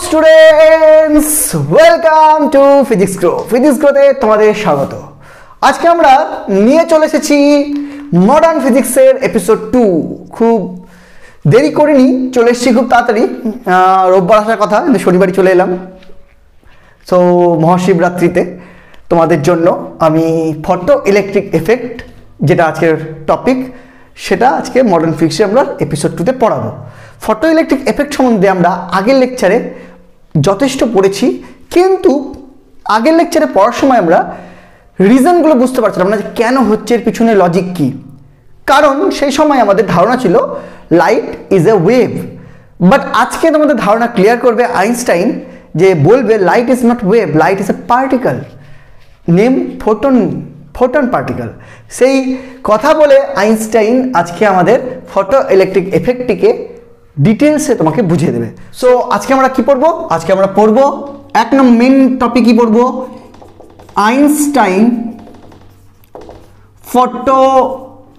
Students, welcome to physics গ্রোতে তোমাদের স্বাগত। আজকে আমরা নিয়ে চলে এসেছি মডার্ন ফিজিক্সের এপিসোড 2। খুব দেরি করিনি, চলে এসেছি খুব তাড়াতাড়ি। রোববার আসার কথা, কিন্তু শনিবারই চলে এলাম। সো মহাশিবরাত্রিতে তোমাদের জন্য আমি ফটো ইলেকট্রিক এফেক্ট, যেটা আজকের টপিক, সেটা আজকে মডার্ন ফিজিক্সে আমরা এপিসোড 2তে পড়াবো। ফটো ইলেকট্রিক এফেক্ট সম্বন্ধে আমরা আগের লেকচারে যথেষ্ট পড়েছি, কিন্তু আগের লেকচারে পড়ার সময় আমরা রিজনগুলো বুঝতে পারছিলাম না যে কেন হচ্ছে, এর পিছনে লজিক কী। কারণ সেই সময় আমাদের ধারণা ছিল light is a wave, but আজকে তোমাদের ধারণা ক্লিয়ার করবে আইনস্টাইন, যে বলবে light is not wave, light is a particle, name photon particle. সেই কথা বলে আইনস্টাইন আজকে আমাদের ফটো ইলেকট্রিক এফেক্টটিকে ডিটেলসে তোমাকে বুঝিয়ে দেবে। সো আজকে আমরা কি পড়বো? আজকে আমরা পড়বো এক নম্বর মেন টপিক কি পড়বো? আইনস্টাইন ফটো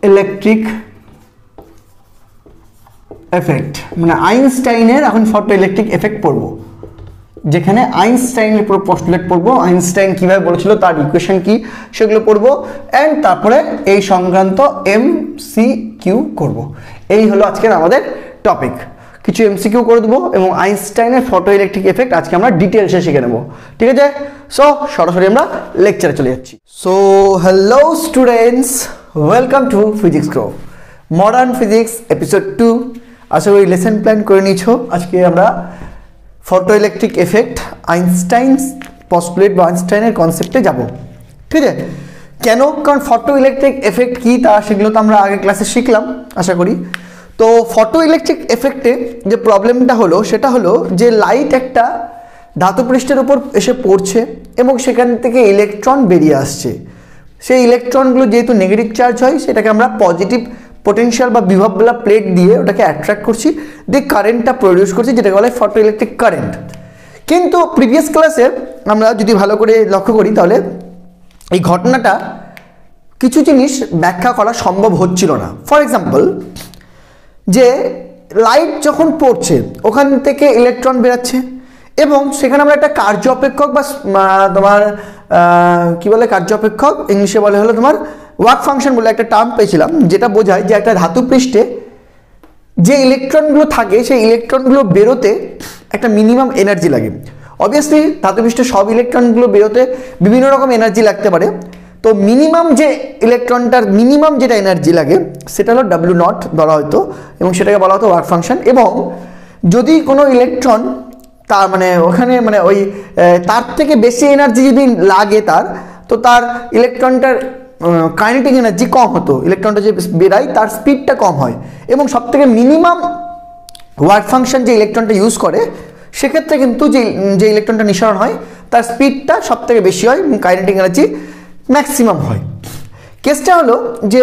ইলেকট্রিক এফেক্ট, মানে আইনস্টাইনের এখন ফটো ইলেকট্রিক এফেক্ট পড়বো, যেখানে আইনস্টাইনের পুরো পোস্টুলেট পড়বো, আইনস্টাইন কীভাবে বলেছিল, তার ইকুয়েশন কি, সেগুলো পড়বো, অ্যান্ড তারপরে এই সংক্রান্ত MCQ করব। এই হলো আজকের আমাদের টপিক। কিছু MCQ করে দেবো এবং আইনস্টাইনের ফটো ইলেকট্রিক এফেক্ট আজকে আমরা ডিটেলসে শিখে নেবো, ঠিক আছে? সো সরাসরি আমরা লেকচারে চলে যাচ্ছি। So hello students, welcome to physics grow modern physics episode 2। আশা করি লেসন প্ল্যান করে নিয়েছো। আজকে আমরা ফটো ইলেকট্রিক এফেক্ট আইনস্টাইনস পস্টুলেট বা আইনস্টাইনের কনসেপ্টে যাব, ঠিক আছে? কেন? কারণ ফটো ইলেকট্রিক এফেক্ট কী তা সেগুলো তো আমরা আগের ক্লাসে শিখলাম আশা করি। তো ফটো ইলেকট্রিক এফেক্টে যে প্রবলেমটা হলো সেটা হলো যে লাইট একটা ধাতু পৃষ্ঠের উপর এসে পড়ছে এবং সেখান থেকে ইলেকট্রন বেরিয়ে আসছে। সেই ইলেকট্রনগুলো যেহেতু নেগেটিভ চার্জ হয়, সেটাকে আমরা পজিটিভ পোটেনশিয়াল বা বিভববেলা প্লেট দিয়ে ওটাকে অ্যাট্রাক্ট করছি, দিয়ে কারেন্টটা প্রডিউস করছি, যেটাকে বলে ফটো ইলেকট্রিক কারেন্ট। কিন্তু প্রিভিয়াস ক্লাসে আমরা যদি ভালো করে লক্ষ্য করি, তাহলে এই ঘটনাটা কিছু জিনিস ব্যাখ্যা করা সম্ভব হচ্ছিল না। ফর এক্সাম্পল, যে লাইট যখন পড়ছে ওখান থেকে ইলেকট্রন বেরাচ্ছে এবং সেখানে আমরা একটা কার্য অপেক্ষক বা তোমার কি বলে, কার্য অপেক্ষক ইংলিশে বলে হলো তোমার ওয়ার্ক ফাংশন বলে একটা টার্ম পেয়েছিলাম, যেটা বোঝায় যে একটা ধাতু পৃষ্ঠে যে ইলেকট্রনগুলো থাকে সেই ইলেকট্রনগুলো বেরোতে একটা মিনিমাম এনার্জি লাগে। অবভিয়াসলি ধাতু পৃষ্ঠে সব ইলেকট্রনগুলো বেরোতে বিভিন্ন রকম এনার্জি লাগতে পারে। তো মিনিমাম যে ইলেকট্রনটার মিনিমাম যেটা এনার্জি লাগে সেটা হলো W0 ধরা হতো, এবং সেটাকে বলা হতো ওয়ার্ক ফাংশন। এবং যদি কোনো ইলেকট্রন তার মানে ওখানে মানে ওই তার থেকে বেশি এনার্জি যদি লাগে তার, তো তার ইলেকট্রনটার কাইনেটিক এনার্জি কম হতো, ইলেকট্রনটা যে বেরায় তার স্পিডটা কম হয়। এবং সবথেকে মিনিমাম ওয়ার্ক ফাংশন যে ইলেকট্রনটা ইউজ করে, সেক্ষেত্রে কিন্তু যে ইলেকট্রনটা নিঃসরণ হয় তার স্পিডটা সবথেকে বেশি হয় এবং কাইনেটিক এনার্জি ম্যাক্সিমাম হয়। কেসটা হলো যে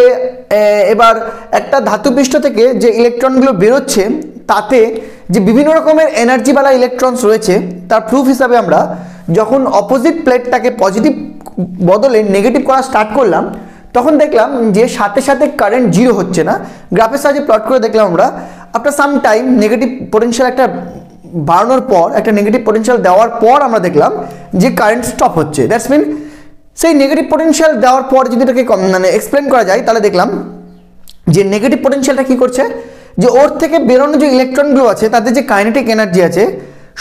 এবার একটা ধাতুপৃষ্ঠ থেকে যে ইলেকট্রনগুলো বেরোচ্ছে, তাতে যে বিভিন্ন রকমের এনার্জিওয়ালা ইলেকট্রনস রয়েছে, তার প্রুফ হিসাবে আমরা যখন অপোজিট প্লেটটাকে পজিটিভ বদলে নেগেটিভ করা স্টার্ট করলাম, তখন দেখলাম যে সাথে সাথে কারেন্ট জিরো হচ্ছে না। গ্রাফের সাহায্যে প্লট করে দেখলাম আমরা, after some time negative potential একটা বাড়ানোর পর, একটা নেগেটিভ পোটেনশিয়াল দেওয়ার পর আমরা দেখলাম যে কারেন্ট স্টপ হচ্ছে। দ্যাটস মিন সেই নেগেটিভ পোটেনশিয়াল দেওয়ার পর যদি এটাকে মানে এক্সপ্লেন করা যায়, তাহলে দেখলাম যে নেগেটিভ পোটেনশিয়ালটা কী করছে, যে ওর থেকে বেরোনো যে ইলেকট্রনগুলো আছে তাদের যে কাইনেটিক এনার্জি আছে,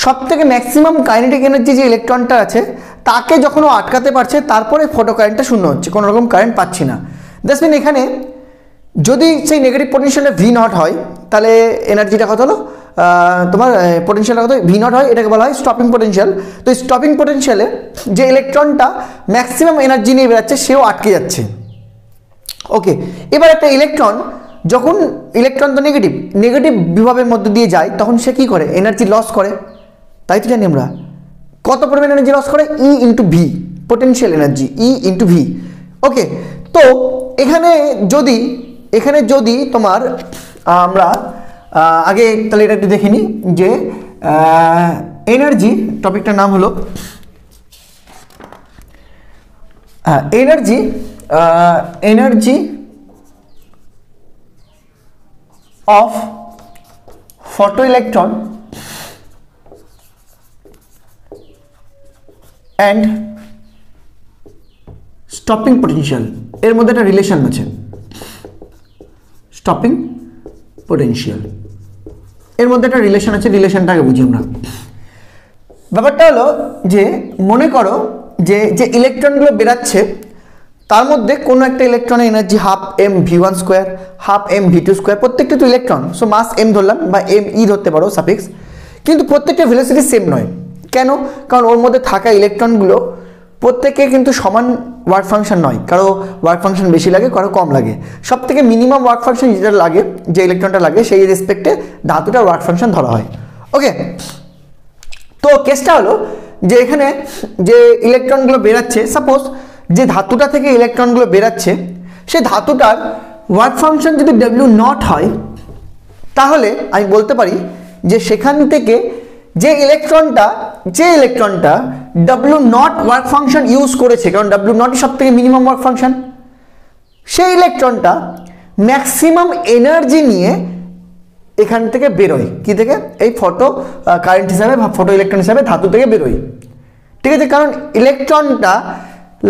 সব থেকে ম্যাক্সিমাম কাইনেটিক এনার্জি যে ইলেকট্রনটা আছে তাকে যখন ও আটকাতে পারছে, তারপরে ফটো কারেন্টটা শূন্য হচ্ছে, কোনো রকম কারেন্ট পাচ্ছি না। দ্যাটস মিন এখানে যদি সেই নেগেটিভ পোটেনশিয়ালটা V0 হয়, তাহলে এনার্জিটা কত হলো, তোমার পোটেনশিয়ালটা কত V0 হয়, এটাকে বলা হয় স্টপিং পোটেনশিয়াল। তো এই স্টপিং পোটেনশিয়ালে যে ইলেকট্রনটা ম্যাক্সিমাম এনার্জি নিয়ে বেরাচ্ছে, সেও আটকে যাচ্ছে। ওকে, এবার একটা ইলেকট্রন যখন ইলেকট্রন তো নেগেটিভ বিভবের মধ্যে দিয়ে যায়, তখন সে কী করে, এনার্জি লস করে, তাই তো জানি আমরা। কত পরিমাণ এনার্জি লস করে? E into V, potential energy E into V. Okay, তো এখানে যদি তোমার আমরা আগে তাহলে এটা একটু দেখে নিই, যে এনার্জি টপিকটার নাম হলো energy of photoelectron and stopping potential এর মধ্যে একটা রিলেশন আছে। স্টপিং পোটেনশিয়াল এর মধ্যে একটা রিলেশন আছে, রিলেশনটাকে বুঝি আমরা। ব্যাপারটা হলো যে মনে করো যে যে ইলেকট্রনগুলো বেরাচ্ছে তার মধ্যে কোনো একটা ইলেকট্রনের energy half M V one square, half M V two square, প্রত্যেকটা তো ইলেকট্রন, সো মাস এম ধরলাম বা এম ই ধরতে পারো সাফিক্স, কিন্তু প্রত্যেকটা ভেলোসিটি সেম নয়। কেন? কারণ ওর মধ্যে থাকা ইলেকট্রনগুলো প্রত্যেকে কিন্তু সমান ওয়ার্ক ফাংশন নয়, কারো ওয়ার্ক ফাংশন বেশি লাগে, কারো কম লাগে। সব থেকে মিনিমাম ওয়ার্ক ফাংশন যেটা লাগে, যে ইলেকট্রনটা লাগে, সেই রেসপেক্টে ধাতুটার ওয়ার্ক ফাংশন ধরা হয়। ওকে, তো কেসটা হলো যে এখানে যে ইলেকট্রনগুলো বেরাচ্ছে, সাপোজ যে ধাতুটা থেকে ইলেকট্রনগুলো বেরাচ্ছে সেই ধাতুটার ওয়ার্ক ফাংশন যদি ডব্লিউ নট হয়, তাহলে আমি বলতে পারি যে সেখান থেকে যে ইলেকট্রনটা W naught work function use করেছে, কারণ ডব্লিউ নটই সব থেকে মিনিমাম ওয়ার্ক ফাংশন, সেই ইলেকট্রনটা ম্যাক্সিমাম এনার্জি নিয়ে এখান থেকে বেরোয়। কি থেকে? এই ফটো কারেন্ট হিসাবে বা ফটো ইলেকট্রন হিসাবে ধাতু থেকে বেরোয়। ঠিক আছে, কারণ ইলেকট্রনটা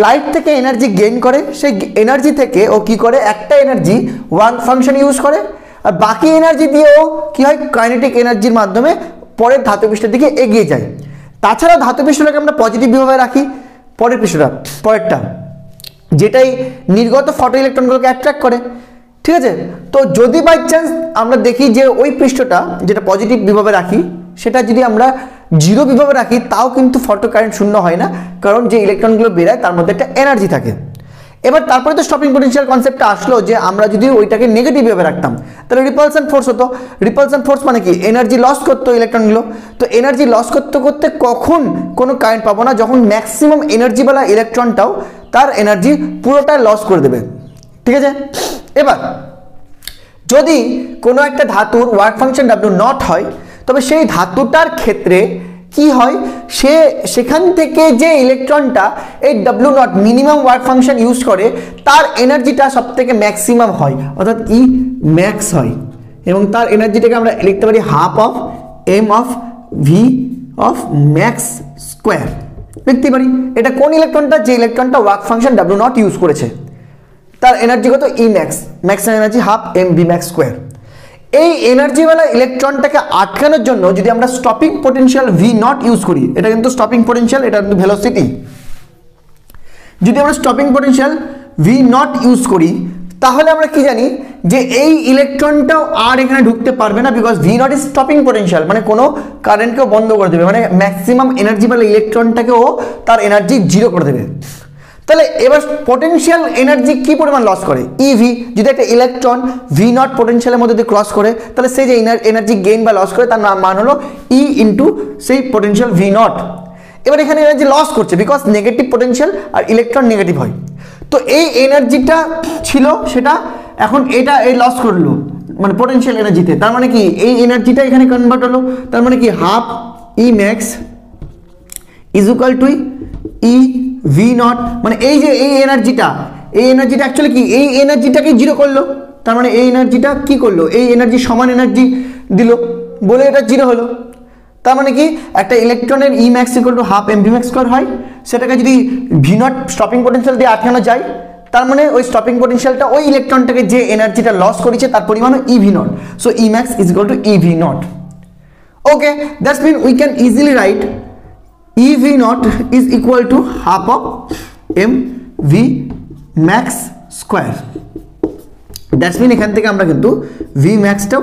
লাইট থেকে এনার্জি গেইন করে, সেই এনার্জি থেকে ও কি করে, একটা এনার্জি ওয়ার্ক ফাংশন ইউজ করে, আর বাকি এনার্জি দিয়ে ও কি হয়, কাইনেটিক এনার্জির মাধ্যমে পরের ধাতু পৃষ্ঠের দিকে এগিয়ে যায়। তাছাড়া ধাতু পৃষ্ঠটাকে আমরা পজিটিভ বিভাবে রাখি, পরেরটা যেটাই নির্গত ফটো ইলেকট্রনগুলোকে অ্যাট্রাক্ট করে। ঠিক আছে, তো যদি বাই চান্স আমরা দেখি যে ওই পৃষ্ঠটা যেটা পজিটিভ বিভাবে রাখি সেটা যদি আমরা জিরো বিভাবে রাখি, তাও কিন্তু ফটো কারেন্ট শূন্য হয় না, কারণ যে ইলেকট্রনগুলো বেরায় তার মধ্যে একটা এনার্জি থাকে। এবার তারপরে তো স্টপিং পোটেনশিয়াল কনসেপ্টটা আসলো যে আমরা যদি ওইটাকে নেগেটিভ ভাবে রাখতাম তাহলে রিপালশন ফোর্স হতো। রিপালশন ফোর্স মানে কি? এনার্জি লস করতো ইলেকট্রনগুলো। তো এনার্জি লস করতে করতে কখন কোনো কারেন্ট পাবো না, যখন ম্যাক্সিমাম এনার্জিওয়ালা ইলেকট্রনটাও তার এনার্জি পুরোটা লস করে দেবে। ঠিক আছে, এবার যদি কোনো একটা ধাতুর ওয়ার্ক ফাংশন ডব্লিউ নট হয়, তবে সেই ধাতুটার ক্ষেত্রে কি হয়, সেখান থেকে যে ইলেকট্রনটা এই W not minimum work function use করে তার এনার্জিটা সব থেকে ম্যাক্সিমাম হয়, অর্থাৎ ই ম্যাক্স হয়, এবং তার এনার্জিটাকে আমরা লিখতে পারি half of M of V of max square লিখতে পারি। এটা কোন ইলেকট্রনটা? যে ইলেকট্রনটা work function W naught use করেছে, তার এনার্জি কত? E max, maximum energy half M V max square. এই এনার্জিওয়ালা ইলেকট্রনটাকে আটকানোর জন্য যদি আমরা stopping potential V naught use করি, এটা কিন্তু স্টপিং পোটেনশিয়াল, এটা কিন্তু ভেলোসিটি, যদি আমরা stopping potential V naught use করি তাহলে আমরা কি জানি যে এই ইলেকট্রনটাও আর এখানে ঢুকতে পারবে না, because V naught is stopping potential, মানে কোনো কারেন্টকেও বন্ধ করে দেবে, মানে ম্যাক্সিমাম এনার্জিওয়ালা ইলেকট্রনটাকেও তার এনার্জি জিরো করে দেবে। তাহলে এবার পোটেনশিয়াল এনার্জি কি পরিমাণ লস করে? ইভি। যদি একটা ইলেকট্রন ভি নট পোটেনশিয়ালের মধ্যে দিয়ে ক্রস করে, তাহলে সেই যে এনার্জি গেইন বা লস করে তার মান হলো ই ইন্টু সেই পোটেনশিয়াল ভি নট। এবার এখানে এনার্জি লস করছে বিকজ নেগেটিভ পোটেনশিয়াল আর ইলেকট্রন নেগেটিভ হয়। তো এই এনার্জিটা ছিল সেটা এখন এটা এই লস করলো মানে পোটেনশিয়াল এনার্জিতে, তার মানে কি এই এনার্জিটা এখানে কনভার্ট হলো, তার মানে কি half E max is equal to E V naught, মানে এই যে এই এনার্জিটা অ্যাকচুয়ালি কি এই এনার্জিটাকে জিরো করলো, তার মানে এই এনার্জিটা কি করলো, এই এনার্জি সমান এনার্জি দিল বলে এটা জিরো হলো। তার মানে কি একটা ইলেকট্রনের E max equal to half M V max square হয়, সেটাকে যদি ভি নট স্টপিং পোটেনশিয়াল দিয়ে আটকানো যায়, তার মানে ওই স্টপিং পোটেনশিয়ালটা ওই ইলেকট্রনটাকে যে এনার্জিটা লস করেছে তার পরিমাণ E V naught, so E max is equal to E V naught. Okay, that's mean we can easily write E V naught is equal to half of m v max square. That's mean এখান থেকে আমরা কিন্তু v max টাও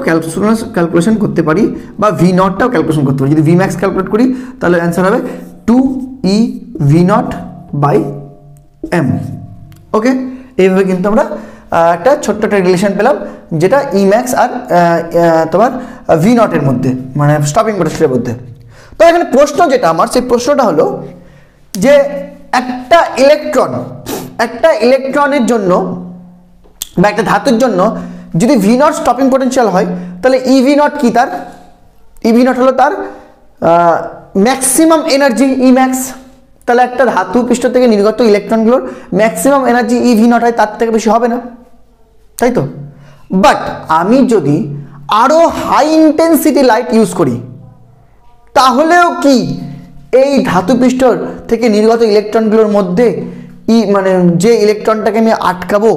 calculation করতে পারি বা v naught টাও calculation করতে পারি। যদি v max ক্যালকুলেট করি তাহলে অ্যান্সার হবে 2 e v naught by m। ওকে, এইভাবে কিন্তু আমরা একটা ছোট্ট একটা রিলেশন পেলাম যেটা ই ম্যাক্স আর তোমার ভি নটের মধ্যে, মানে স্টপিং পোটেনশিয়ালের মধ্যে। তো এখানে প্রশ্ন যেটা আমার, সেই প্রশ্নটা হলো যে একটা ইলেকট্রনের জন্য বা একটা ধাতুর জন্য যদি ভি নট স্টপিং পোটেনশিয়াল হয়, তাহলে ই ভি নট কি? তার ই ভি নট হলো তার ম্যাক্সিমাম এনার্জি ই ম্যাক্স। তাহলে একটা ধাতু পৃষ্ঠ থেকে নির্গত ইলেকট্রনগুলোর maximum energy E V naught হয়, তার থেকে বেশি হবে না, তাই তো? বাট আমি যদি আরো হাই ইন্টেন্সিটি লাইট ইউজ করি তাহলেও কি এই ধাতু পৃষ্ঠর থেকে নির্গত ইলেকট্রনগুলোর মধ্যে মানে যে ইলেকট্রনটাকে আমি আটকাবো,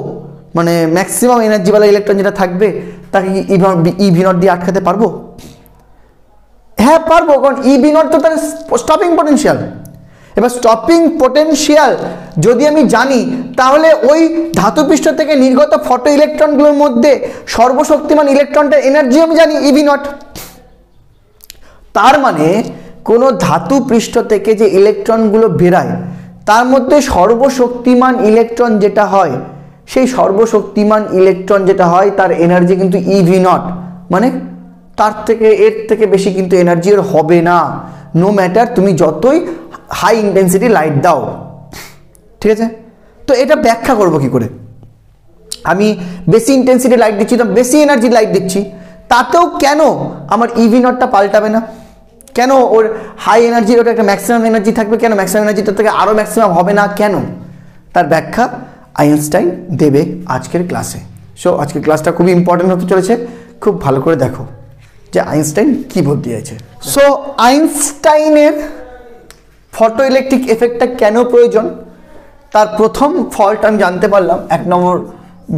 মানে ম্যাক্সিমাম এনার্জিওয়ালা ইলেকট্রন যেটা থাকবে তাকে ই ভি নট দিয়ে আটকাতে পারবো? হ্যাঁ পারবো, কারণ ই ভি নট তো তার স্টপিং পটেনশিয়াল। এবার স্টপিং পটেনশিয়াল যদি আমি জানি, তাহলে ওই ধাতুপৃষ্ঠ থেকে নির্গত ফটো ইলেকট্রনগুলোর মধ্যে সর্বশক্তিমান ইলেকট্রনটার এনার্জি আমি জানি ই ভি নট। তার মানে কোনো ধাতু পৃষ্ঠ থেকে যে ইলেকট্রনগুলো বেরায় তার মধ্যে সর্বশক্তিমান ইলেকট্রন যেটা হয়, সেই সর্বশক্তিমান ইলেকট্রন যেটা হয় তার এনার্জি কিন্তু ই ভি নট, মানে তার থেকে এর থেকে বেশি কিন্তু এনার্জি এর হবে না, নো ম্যাটার তুমি যতই হাই ইন্টেন্সিটি লাইট দাও। ঠিক আছে, তো এটা ব্যাখ্যা করবো কি করে? আমি বেশি ইন্টেন্সিটি লাইট দিচ্ছি, তো বেশি এনার্জি লাইট দিচ্ছি, তাতেও কেন আমার ইভি নটটা পাল্টাবে না? কেন ওর হাই এনার্জির ওটা একটা ম্যাক্সিমাম এনার্জি থাকবে, কেন ম্যাক্সিমাম এনার্জিটার থেকে আরও ম্যাক্সিমাম হবে না কেন? তার ব্যাখ্যা আইনস্টাইন দেবে আজকের ক্লাসে। সো আজকের ক্লাসটা খুবই ইম্পর্টেন্ট হতে চলেছে, খুব ভালো করে দেখো যে আইনস্টাইন কী বলতে চাইছে। সো আইনস্টাইনের ফটো ইলেকট্রিক এফেক্টটা কেন প্রয়োজন, তার প্রথম ফল্ট আমি জানতে পারলাম। এক নম্বর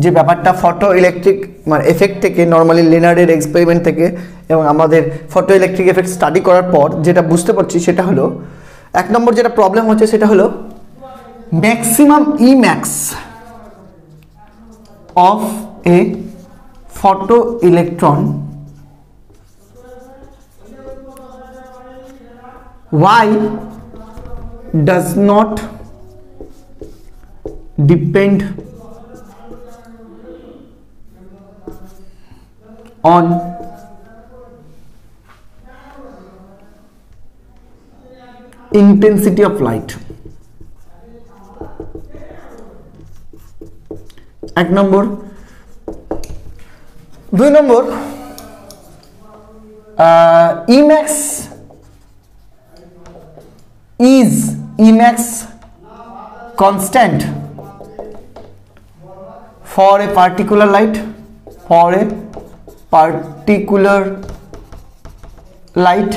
যে ব্যাপারটা ফটো ইলেকট্রিক মানে এফেক্ট থেকে, নর্মালি লেনার্ডের এক্সপেরিমেন্ট থেকে এবং আমাদের ফটো ইলেকট্রিক এফেক্ট স্টাডি করার পর যেটা বুঝতে পারছি সেটা হলো, এক নম্বর যেটা প্রবলেম হচ্ছে সেটা হলো maximum E max of A photo electron why does not depend on intensity of light। এক নম্বর। দুই নম্বর, Emax is Emax constant for a particular light, for a particular light।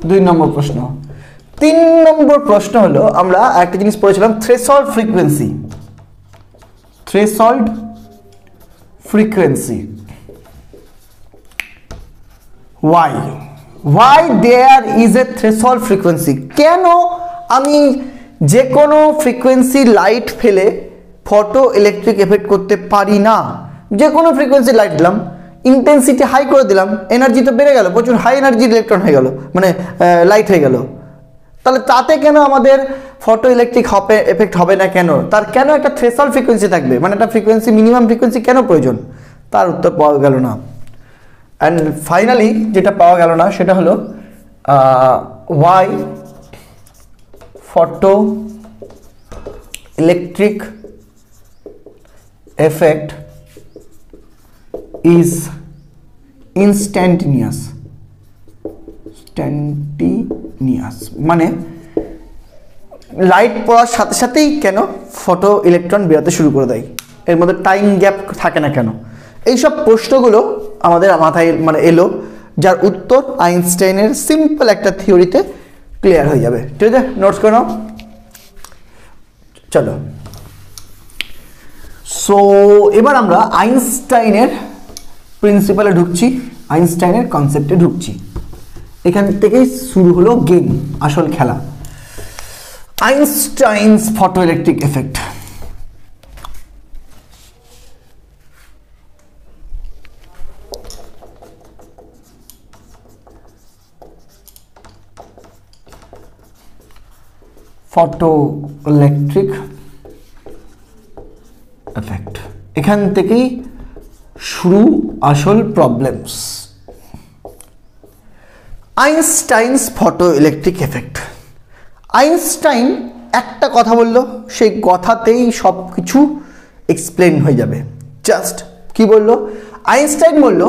দুই নম্বর প্রশ্ন। তিন নম্বর প্রশ্ন হলো, আমরা একটা জিনিস পড়েছিলাম threshold frequency. Threshold frequency, why there is a threshold frequency? কেন আমি যে কোনো ফ্রিকোয়েন্সি লাইট ফেলে ফটো ইলেকট্রিক এফেক্ট করতে পারি না? যে কোনো ফ্রিকোয়েন্সি লাইট দিলাম, ইন্টেন্সিটি হাই করে দিলাম, এনার্জি তো বেড়ে গেল, প্রচুর হাই এনার্জির ইলেকট্রন হয়ে গেল, মানে লাইট হয়ে গেল, তাহলে তাতে কেন আমাদের ফটো ইলেকট্রিক এফেক্ট হবে না কেন? তার কেন একটা থ্রেশহোল্ড ফ্রিকোয়েন্সি থাকবে, মানে একটা ফ্রিকোয়েন্সি মিনিমাম ফ্রিকোয়েন্সি কেন প্রয়োজন? তার উত্তর পাওয়া গেল না। অ্যান্ড ফাইনালি যেটা পাওয়া গেল না সেটা হলো why photo electric effect is instantaneous। মানে লাইট পড়ার সাথে সাথেই কেন ফটো ইলেকট্রন বেরোতে শুরু করে দেয়, এর মধ্যে টাইম গ্যাপ থাকে না কেন? এইসব প্রশ্নগুলো আমাদের মাথায় মানে এলো, যার উত্তর আইনস্টাইনের সিম্পল একটা থিওরিতে ক্লিয়ার হয়ে যাবে। ঠিক আছে, নোটস করে নাও। চলো, সো এবার আমরা আইনস্টাইনের প্রিন্সিপালে ঢুকছি, আইনস্টাইনের কনসেপ্টে ঢুকছি। এখান থেকেই শুরু হলো গেম, আসল খেলা। Einstein's photo electric effect. Photo electric effect, এখান থেকেই শুরু আসল problems. Einstein's photo electric effect. Einstein একটা কথা বলল, সেই কথাতেই সব কিছু এক্সপ্লেন হয়ে যাবে। জাস্ট কি বলল? আইনস্টাইন বলল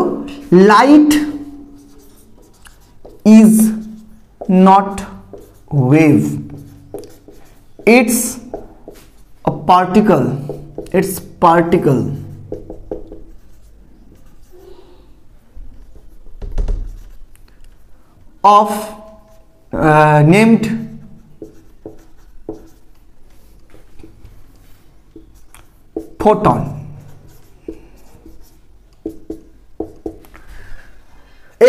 light is not wave, it's a particle, it's particle of named photon.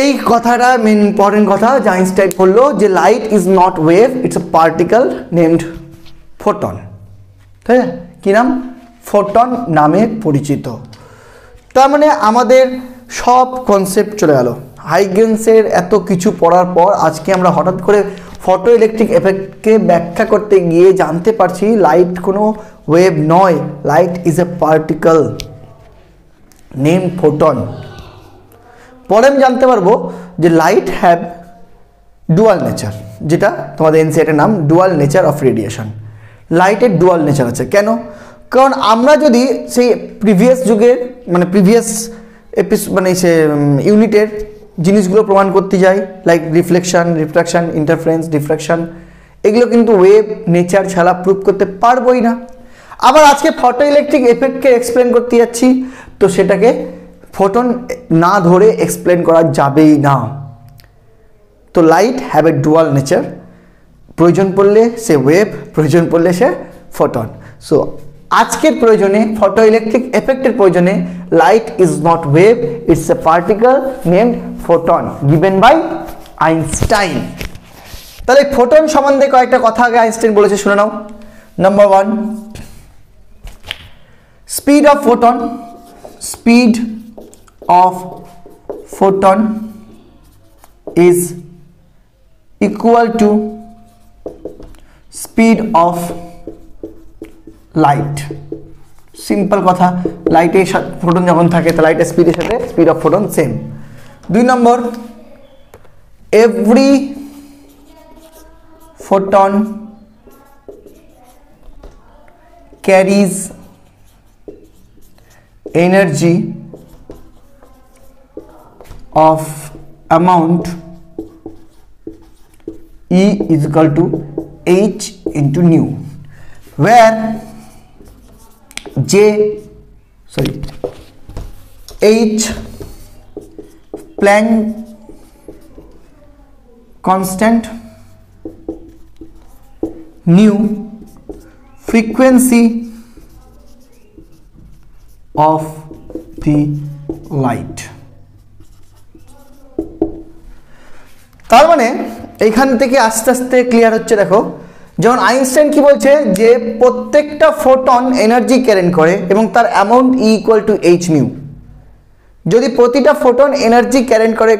এই কথাটা মেন ইম্পর্টেন্ট কথা যে আইনস্টাইন বললো যে light is not wave, it's a particle named photon. ঠিক আছে, কি নাম? ফোটন নামে পরিচিত। তার মানে আমাদের সব কনসেপ্ট চলে গেল। হাইগেন্সের এত কিছু পড়ার পর আজকে আমরা হঠাৎ করে ফটো ইলেকট্রিক এফেক্টকে ব্যাখ্যা করতে গিয়ে জানতে পারছি লাইট কোনো ওয়েভ নয়, light is a particle name photon. পরে আমি জানতে পারবো যে লাইট হ্যাভ ডুয়াল নেচার, যেটা তোমাদের এনসিইআরটির নাম ডুয়াল নেচার অফ রেডিয়েশন। লাইটের ডুয়াল নেচার আছে কেন? কারণ আমরা যদি সেই প্রিভিয়াস যুগের মানে প্রিভিয়াস মানে সে ইউনিটের জিনিসগুলো প্রমাণ করতে যাই, like reflection, refraction, interference, diffraction, এগুলো কিন্তু ওয়েভ নেচার ছাড়া প্রুভ করতে পারবোই না। আবার আজকে ফটো ইলেকট্রিক এফেক্টকে এক্সপ্লেন করতে যাচ্ছি, তো সেটাকে ফোটন না ধরে এক্সপ্লেন করা যাবেই না। তো light have a dual nature, প্রয়োজন পড়লে সে ওয়েভ, প্রয়োজন পড়লে সে ফোটন। সো আজকের প্রয়োজনে ফটো ইলেকট্রিক এফেক্টের প্রয়োজনে light is not wave, it's a particle named photon given by Einstein. তাহলে ফোটন সম্বন্ধে কয়েকটা কথা আগে আইনস্টাইন বলেছে, শুনে নাও। Number 1, speed of photon, speed of photon is equal to speed of light. Simple কথা, লাইটের সাথে ফোটন যখন থাকে তো লাইটের স্পিডের সাথে স্পিড অফ ফোটন সেম। 2 নম্বর, every photon carries energy of amount E is equal to H into nu, where H Planck constant, nu frequency of the light। তার মানে এইখান থেকে আস্তে আস্তে ক্লিয়ার হচ্ছে। দেখো, যেমন আইনস্টাইন কি বলছে যে প্রত্যেকটা ফোটন এনার্জি ক্যারি করে এবং তার amount E equal to H new. যদি প্রতিটা ফোটন এনার্জি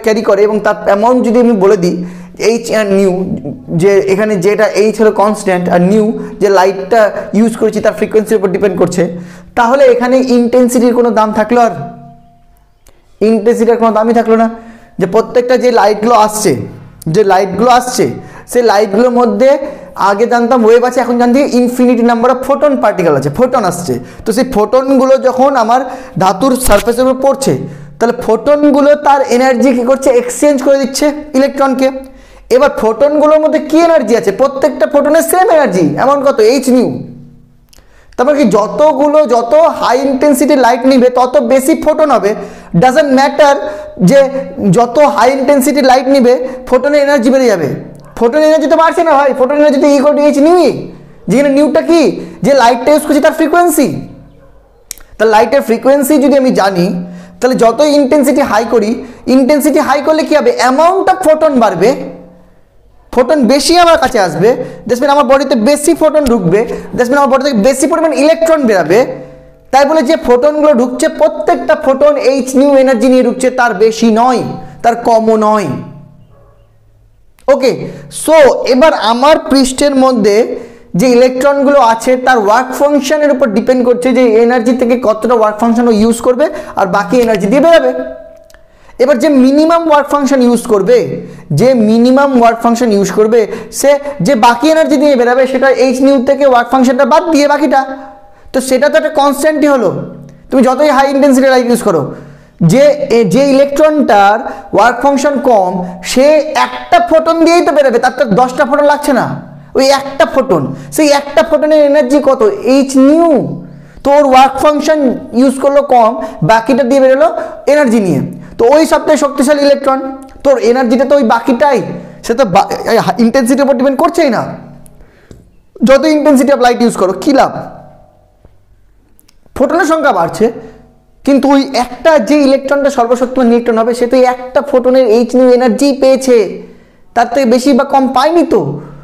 ক্যারি করে এবং তার অ্যামাউন্ট যদি আমি বলে দিই এইচ আর নিউ, যে এখানে যেটা এইচ হলো কনস্ট্যান্ট আর নিউ যে লাইটটা ইউজ করেছি তার ফ্রিকোয়েন্সির উপর ডিপেন্ড করছে, তাহলে এখানে ইন্টেন্সিটির কোনো দাম থাকলো? আর ইন্টেন্সিটির কোনো দামই থাকলো না। যে প্রত্যেকটা যে লাইটগুলো আসছে সেই লাইটগুলোর মধ্যে আগে জানতাম ওয়েভ আছে, এখন জানতে infinity number of photon particle আছে, ফোটন আসছে। তো সেই ফোটনগুলো যখন আমার ধাতুর সারফেসের উপর পড়ছে, তাহলে ফোটনগুলো তার এনার্জি কী করছে? এক্সচেঞ্জ করে দিচ্ছে ইলেকট্রনকে। এবার ফোটনগুলোর মধ্যে কী এনার্জি আছে? প্রত্যেকটা ফোটনের সেম এনার্জি, এমন কত? H new. তারপর কি যত হাই ইন্টেন্সিটি লাইট নিবে তত বেশি ফোটন হবে। ডাজন্ট ম্যাটার যে যত হাই ইন্টেন্সিটি লাইট নিবে ফোটনের এনার্জি বেড়ে যাবে। ফোটনের এনার্জি তো বাড়ছে না ভাই, ফোটনের এনার্জি তো ইকুয়াল টু এইচ নিউই, যেখানে নিউটা কি? যে লাইটটা ইউজ করছি তার ফ্রিকোয়েন্সি। তার লাইটের ফ্রিকোয়েন্সি যদি আমি জানি, তাহলে যতই ইন্টেন্সিটি হাই করি, ইন্টেন্সিটি হাই করলে কী হবে? অ্যামাউন্ট অফ ফোটন বাড়বে, ফোটন বেশি আমার কাছে আসবে, দ্যাটস মিন আমার বডিতে বেশি ফোটন ঢুকবে, দ্যাটস মিন আমার বডি থেকে বেশি পরিমাণ ইলেকট্রন বেরাবে। তাই বলে যে ফোটনগুলো ঢুকছে প্রত্যেকটা ফোটন এইচ নিউ এনার্জি নিয়ে ঢুকছে, তার বেশি নয়, তার কমও নয়। ওকে, সো এবার আমার পৃষ্ঠের মধ্যে যে ইলেকট্রনগুলো আছে তার ওয়ার্ক ফাংশনের উপর ডিপেন্ড করছে যে এনার্জি থেকে কতটা ওয়ার্ক ফাংশন ইউজ করবে আর বাকি এনার্জি দিয়ে বেরাবে। এবার যে মিনিমাম ওয়ার্ক ফাংশন ইউজ করবে, সে যে বাকি এনার্জি দিয়ে বেরাবে সেটা এইচ নিউ থেকে ওয়ার্ক ফাংশনটা বাদ দিয়ে বাকিটা, তো সেটা তো একটা কনস্ট্যান্টই হলো। তুমি যতই হাই ইন্টেন্সিটি লাইট ইউজ করো, যে ইলেকট্রনটার ওয়ার্ক ফাংশন কম সে একটা ফোটন দিয়েই তো বেরোবে, তার তো 10টা ফোটন লাগছে না, ওই একটা ফোটন, সেই একটা ফোটনের এনার্জি কত? H new. তোর ওয়ার্ক ফাংশন ইউজ করলো কম, বাকিটা দিয়ে বেরোলো এনার্জি নিয়ে। তো ওই সবথেকে শক্তিশালী ইলেকট্রন, তোর এনার্জিটা তো ওই বাকিটাই, সে তো ইন্টেন্সিটির উপর ডিপেন্ড করছেই না। যত ইন্টেন্সিটি অফ লাইট ইউজ করো কী লাভ, ফোটনের সংখ্যা বাড়ছে কিন্তু ওই একটা যে ইলেকট্রনটা সর্বশক্তিমান ইলেকট্রন হবে সে তো একটা ফোটনের এইচ নিউ এনার্জি পেয়েছে, তার থেকে বেশি বা কম পায়নি।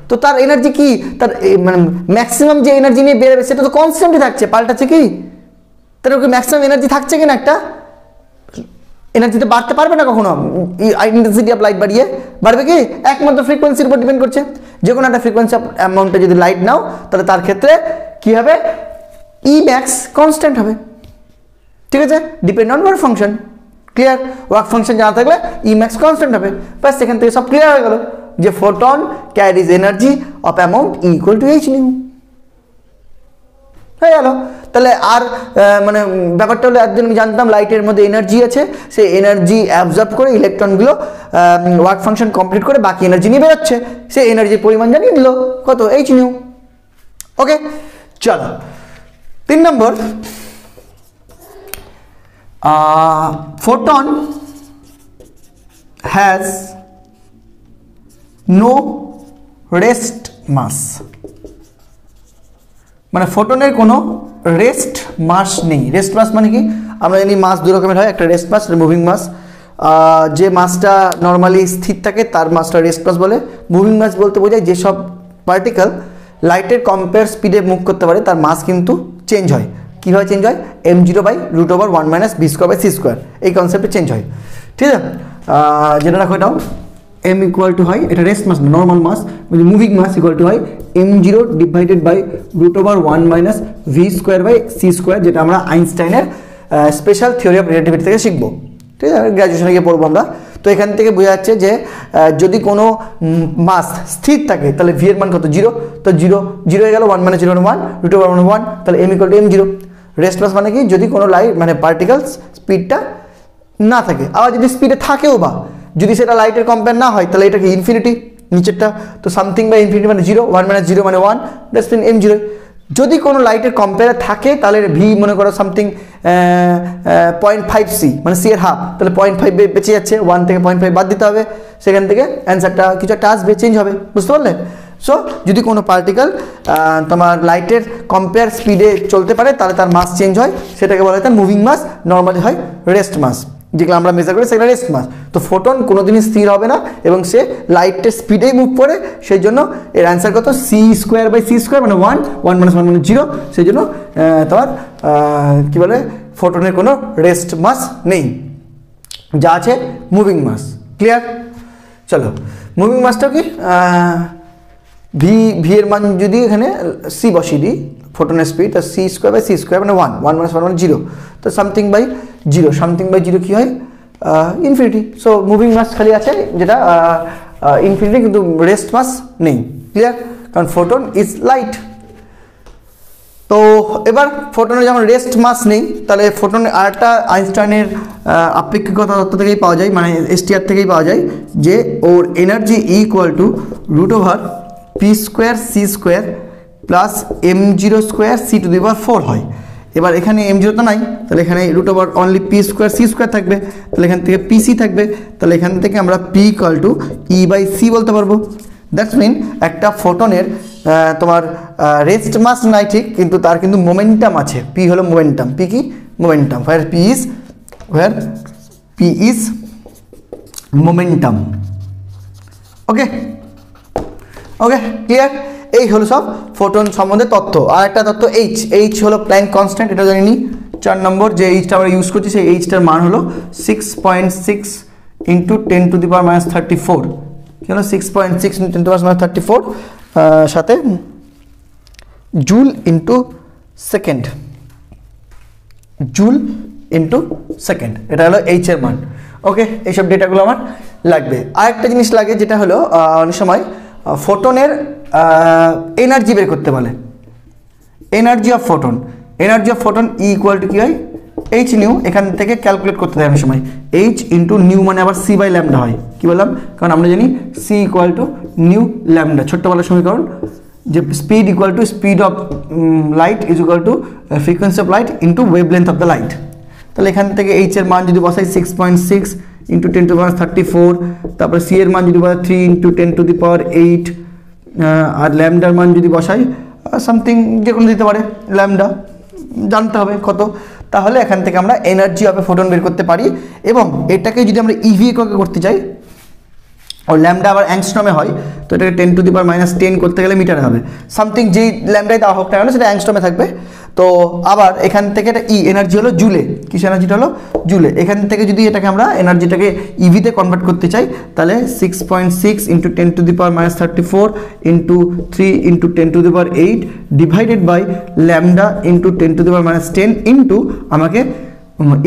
তো তার এনার্জি কি, তার মানে ম্যাক্সিমাম যে এনার্জি নিয়ে বেরোবে সেটা তো কনস্ট্যান্টই থাকছে, পাল্টাচ্ছে কি? তার ওকে ম্যাক্সিমাম এনার্জি থাকছে কিনা, একটা এনার্জিতে বাড়তে পারবে না কখনো ইন্টেন্সিটি অফ লাইট বাড়িয়ে, বাড়বে কি? একমাত্র ফ্রিকোয়েন্সির উপর ডিপেন্ড করছে। যে কোনো একটা ফ্রিকোয়েন্সি অ্যামাউন্টে যদি লাইট নাও তাহলে তার ক্ষেত্রে কি হবে, ই ম্যাক্স কনস্ট্যান্ট হবে, ঠিক আছে, depend on work function. Clear? Work function জানা থাকলে ই ম্যাক্স কনস্ট্যান্ট হবে, ব্যাস সেখান থেকে সব ক্লিয়ার হয়ে গেল যে photon carries energy of amount equal to H nu, হয়ে গেল। তাহলে আর মানে ব্যাপারটা হলো একদিন আমি জানতাম লাইটের মধ্যে এনার্জি আছে, সেই এনার্জি অ্যাবজর্ব করে ইলেকট্রনগুলো ওয়ার্ক ফাংশন কমপ্লিট করে বাকি এনার্জি নিয়ে বেরোচ্ছে, সেই এনার্জির পরিমাণ জানিয়ে দিল কত, এইচ নিউ। ওকে, চলো 3 নম্বর, photon has no rest mass, মানে ফোটনের কোনো রেস্ট মাস নেই। রেস্ট মাস মানে কি, আমরা জানি মাস দু রকমের হয়, একটা রেস্ট মাস, মুভিং মাস। যে মাসটা নর্মালি স্থির থাকে তার মাসটা রেস্ট মাস বলে। মুভিং মাস বলতে বোঝায় যেসব পার্টিকেল লাইটের কম্পেয়ার স্পিডে মুভ করতে পারে তার মাস কিন্তু চেঞ্জ হয়। কীভাবে চেঞ্জ হয়, m0/√1 - v²/c², এই কনসেপ্টে চেঞ্জ হয়, ঠিক আছে। যেটা রাখো এটাও m ইকুয়াল টু হয়, এটা রেস্ট মাস না, normal mass, moving mass equal to হয় m0/√1 - v²/c², যেটা আমরা আইনস্টাইনের স্পেশাল থিওরি অফ রিলেটিভিটি থেকে শিখবো, ঠিক আছে, গ্র্যাজুয়েশনে গিয়ে পড়বো আমরা। তো এখান থেকে বোঝা যাচ্ছে যে যদি কোনো মাস স্থির থাকে তাহলে v এর মান কত, 0, তো 0 হয়ে গেল, 1 - 0 1 √1, তাহলে m equal to m0। Rest mass মানে কি, যদি কোনো লাইট মানে পার্টিকেলস স্পিডটা না থাকে, আবার যদি স্পিডে থাকেও বা যদি সেটা লাইটের কম্পেয়ার না হয় তাহলে এটা কি ইনফিনিটি, নিচেরটা তো সামথিং বাই ইনফিনিটি মানে 0, 1 - 0 মানে 1, দ্যাটস মিন m0। যদি কোনো লাইটের কম্পেয়ার থাকে তাহলে ভি মনে করো সামথিং 0.5c মানে c এর হাফ, তাহলে 0.5 বেঁচে যাচ্ছে, 1 থেকে 0.5 বাদ দিতে হবে, সেখান থেকে অ্যান্সারটা কিছু একটা আসবে, চেঞ্জ হবে, বুঝতে পারলে? সো যদি কোনো পার্টিকেল তোমার লাইটের কম্পেয়ার স্পিডে চলতে পারে তাহলে তার মাস চেঞ্জ হয়, সেটাকে বলা হয় তার মুভিং মাস, নর্মালি হয় রেস্ট মাস, যেগুলো আমরা মেজার করি সেগুলো রেস্ট মাস। তো ফোটন কোনোদিনই স্থির হবে না এবং সে লাইটের স্পিডেই মুভ করে, সেই জন্য এর অ্যান্সার কত, c²/c² মানে 1, 1 - 1 মানে 0, সেই জন্য তোমার কী বলে, ফোটনের কোনো রেস্ট মাস নেই, যা আছে মুভিং মাস। ক্লিয়ার? চলো, মুভিং মাসটা কি, ভি এর মান যদি এখানে c বসিয়ে দিই, ফোটনের স্পিড, তো c²/c² মানে 1, 1 - 1 মানে 0, তো সামথিং বাই 0 কী হয়, ইনফিনিটি। সো মুভিং মাস খালি আছে যেটা ইনফিনিটি, কিন্তু রেস্ট মাস নেই। ক্লিয়ার? কারণ ফোটন ইজ লাইট। তো এবার ফোটনের যেমন রেস্ট মাস নেই, তাহলে ফোটনের আরেকটা আইনস্টাইনের আপেক্ষিকতা তত্ত্ব থেকেই পাওয়া যায়, মানে STR থেকেই পাওয়া যায়, যে ওর energy equal to √p²c² plus m0²c⁴ হয়। এবার এখানে m0 তো নাই, তাহলে এখানে √only p²c² থাকবে, তাহলে এখান থেকে pc থাকবে, তাহলে এখান থেকে আমরা p ইকুয়াল টু e/c বলতে পারবো। দ্যাটস মিন একটা ফোটনের তোমার রেস্ট মাস নাই ঠিক, কিন্তু তার কিন্তু মোমেন্টাম আছে, p হলো মোমেন্টাম, p কি momentum, where p is momentum. Okay, clear? এই হলো সব ফোটন সম্বন্ধে তথ্য। আর একটা তথ্য এইচ হলো প্ল্যাঙ্ক কনস্ট্যান্ট, এটা জানি নি। 4 নম্বর যে এইচটা আমরা ইউজ করছি সেই এইচটার মান হলো 6.6 × 10⁻34, কি হলো 6.6 × 10⁻34, সাথে জুল ইন্টু সেকেন্ড, এটা হলো এইচ এর মান। ওকে, এইসব ডেটাগুলো আমার লাগবে। আরেকটা জিনিস লাগে যেটা হলো অনেক সময় ফোটনের এনার্জি বের করতে বলে, energy of photon equal to কী হয়, এইচ নিউ। এখান থেকে ক্যালকুলেট করতে দেয় অনেক সময়, এইচ ইন্টু নিউ মানে আবার c/λ হয়। কী বললাম, কারণ আমরা জানি c equal to nu lambda, ছোট্টবেলার সমীকরণ, যে speed equal to speed of light is equal to frequency of light into wavelength of the light. তাহলে এখান থেকে এইচ এর মান যদি বসাই 6.6 ইন্টু 10⁻34, তারপরে সি এর মান যদি বলা 3 ইন্টু 10⁸8, আর ল্যামডার মান যদি বসাই সামথিং যে কোনো দিতে পারে, ল্যামডা জানতে হবে কত, তাহলে এখান থেকে আমরা এনার্জি অফ এ ফোটন বের করতে পারি। এবং এটাকে যদি আমরা ইভি এককে করতে চাই, और ল্যামডা আবার অ্যাংস্ট্রমে হয়, তো এটাকে 10⁻10 করতে গেলে মিটারে হবে, সামথিং যেই ল্যামডাই দেওয়া হোক না কেন সেটা অ্যাংস্ট্রমে থাকবে। তো আবার এখান থেকে এটা ই এনার্জি হলো জুলে, কিস এনার্জিটা হলো জুলে। এখান থেকে যদি এটাকে আমরা এনার্জিটাকে ইভিতে কনভার্ট করতে চাই, তাহলে 6.6 into 10⁻34 into 3 into 10⁸8 divided by lambda into 10⁻10 ইন্টু আমাকে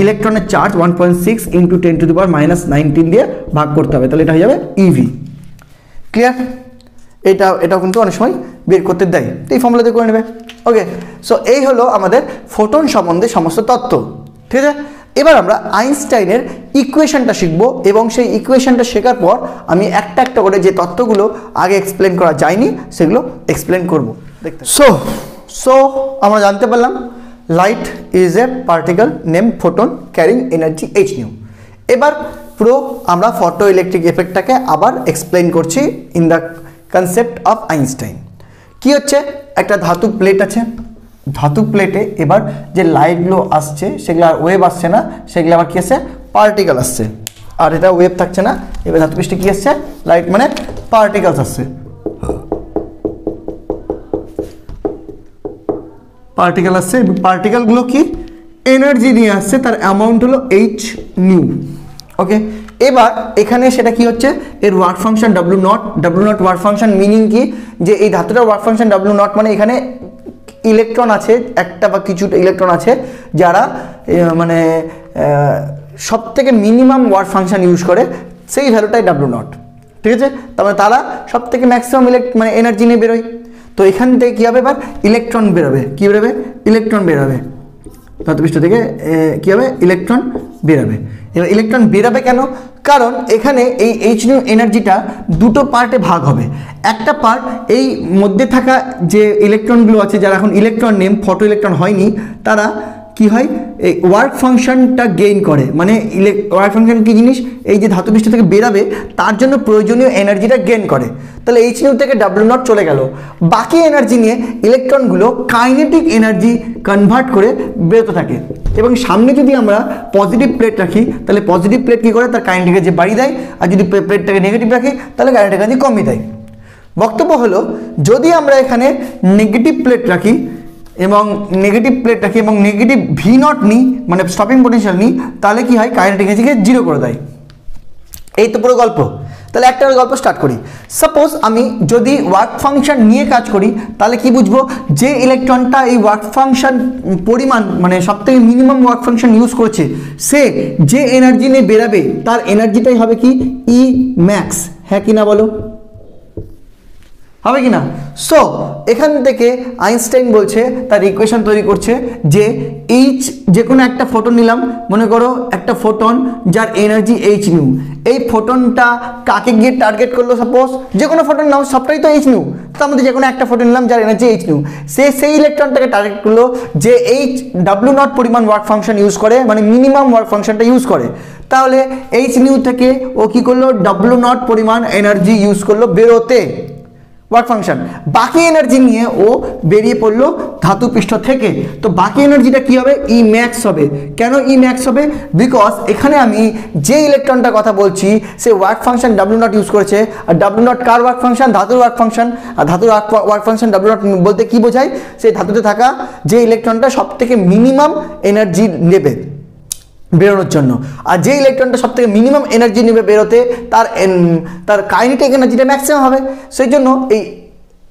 ইলেকট্রনের চার্জ 1.6 ইন্টু 10⁻19 দিয়ে ভাগ করতে হবে, তাহলে এটা হয়ে যাবে ইভি। ক্লিয়ার? এটাও কিন্তু অনেক সময় বের করতে দেয়, তো এই ফর্মুলা দিয়ে করে নেবে। ওকে, সো এই হলো আমাদের ফোটন সম্বন্ধে সমস্ত তত্ত্ব। ঠিক আছে, এবার আমরা আইনস্টাইনের ইকুয়েশনটা শিখব, এবং সেই ইকুয়েশনটা শেখার পর আমি একটা একটা করে যে তত্ত্বগুলো আগে এক্সপ্লেন করা যায়নি সেগুলো এক্সপ্লেন করব। সো আমরা জানতে পারলাম light is a particle name photon carrying energy H new. এবার পুরো আমরা ফটো ইলেকট্রিক এফেক্টটাকে আবার এক্সপ্লেন করছি in the concept of Einstein. কি হচ্ছে, একটা ধাতু প্লেট আছে, ধাতু প্লেটে এবার যে লাইটগুলো আসছে সেগুলো আর ওয়েভ আসছে না, সেগুলো আবার কী আসছে, পার্টিকেল আসছে, আর এটা ওয়েভ থাকছে না। এবার ধাতু পৃষ্ঠে কী আসছে, লাইট মানে পার্টিকেলস আসছে, পার্টিকেল আসছে। পার্টিকেলগুলো কি এনার্জি নিয়ে আসছে, তার অ্যামাউন্ট হলো এইচ নিউ। ওকে, এবার এখানে সেটা কি হচ্ছে, এর work function W not work function meaning কি, যে এই ধাতুটার ওয়ার্ক ফাংশন ডাব্লিউ নট মানে এখানে ইলেকট্রন আছে একটা বা কিছুটা ইলেকট্রন আছে যারা মানে সব থেকে মিনিমাম ওয়ার্ক ফাংশন ইউজ করে, সেই ভ্যালুটাই ডাব্লিউ নট। ঠিক আছে, তারপরে তারা সব থেকে ম্যাক্সিমাম মানে এনার্জি নিয়ে বেরোয়। তো এখান থেকে কী হবে, এবার ইলেকট্রন বেরোবে, কী বেরোবে, ইলেকট্রন বেরোবে, ধাতুপৃষ্ঠ থেকে কী হবে, ইলেকট্রন বেরোবে। এবার ইলেকট্রন বেরোবে কেন, কারণ এখানে এই এইচ নিউ এনার্জিটা দুটো পার্টে ভাগ হবে। একটা পার্ট এই মধ্যে থাকা যে ইলেকট্রনগুলো আছে যারা এখন ইলেকট্রন নেম ফটো ইলেকট্রন হয়নি, তারা কি হয়, এই ওয়ার্ক ফাংশনটা গেইন করে। মানে ওয়ার্ক ফাংশন কী জিনিস, এই যে ধাতুপৃষ্ঠ থেকে বেরাবে তার জন্য প্রয়োজনীয় এনার্জিটা গেইন করে। তাহলে এইচ নিউ থেকে ডাব্লিউ নট চলে গেল, বাকি এনার্জি নিয়ে ইলেকট্রনগুলো কাইনেটিক এনার্জি কনভার্ট করে বেরোতে থাকে। এবং সামনে যদি আমরা পজিটিভ প্লেট রাখি, তাহলে পজিটিভ প্লেট কী করে, তার কাইনেটিক এনার্জি বাড়িয়ে দেয়, আর যদি প্লেটটাকে নেগেটিভ রাখি তাহলে কাইনেটিক এনার্জি কমিয়ে দেয়। বক্তব্য হলো, যদি আমরা এখানে নেগেটিভ প্লেট রাখি এবং নেগেটিভ ভি নট নিই, মানে স্টপিং পোটেনশিয়াল নিই, তাহলে কি হয়, কাইনেটিক এনার্জিকে জিরো করে দেয়। এই তো পুরো গল্প। তাহলে একটা গল্প স্টার্ট করি। সাপোজ আমি যদি ওয়ার্ক ফাংশন নিয়ে কাজ করি, তাহলে কি বুঝবো, যে ইলেকট্রনটা এই ওয়ার্ক ফাংশন পরিমাণ মানে সব থেকে মিনিমাম ওয়ার্ক ফাংশন ইউজ করেছে, সে যে এনার্জি নিয়ে বেরাবে তার এনার্জিটাই হবে কি, ই ম্যাক্স। হ্যাঁ কি না বলো, হবে কি না? সো এখান থেকে আইনস্টাইন বলছে, তার ইকুয়েশন তৈরি করছে যে এইচ, যে কোনো একটা ফোটন নিলাম, মনে করো একটা ফোটন যার এনার্জি এইচ নিউ, এই ফোটনটা কাকে গিয়ে টার্গেট করলো, সাপোজ যে কোনো ফোটন নাও, সবটাই তো এইচ নিউ, তার মধ্যে যে কোনো একটা ফোটন নিলাম যার এনার্জি এইচ নিউ, সেই ইলেকট্রনটাকে টার্গেট করলো যে এইচ ডাব্লিউ নট পরিমাণ ওয়ার্ক ফাংশন ইউজ করে, মানে মিনিমাম ওয়ার্ক ফাংশনটা ইউজ করে। তাহলে এইচ নিউ থেকে ও কী করলো, ডাব্লিউ নট পরিমাণ এনার্জি ইউজ করলো বেরোতে, ওয়ার্ক ফাংশন, বাকি এনার্জি নিয়ে ও বেরিয়ে পড়লো ধাতু পৃষ্ঠ থেকে। তো বাকি এনার্জিটা কি হবে, ই ম্যাক্স হবে। কেন ই ম্যাক্স হবে, বিকজ এখানে আমি যে ইলেকট্রনটার কথা বলছি সে work function W naught use করেছে, আর ডাব্লিউ নট কার ওয়ার্ক ফাংশন, ধাতুর ওয়ার্ক ফাংশন। আর ধাতুর ওয়ার্ক ফাংশন ডাব্লিউ নট বলতে কি বোঝায়, সেই ধাতুতে থাকা যে ইলেকট্রনটা সব থেকে মিনিমাম এনার্জি নেবে বেরোনোর জন্য, আর যে ইলেকট্রনটা সব থেকে মিনিমাম এনার্জি নেবে বেরোতে, তার কাইনেটিক এনার্জিটা ম্যাক্সিমাম হবে। সেই জন্য এই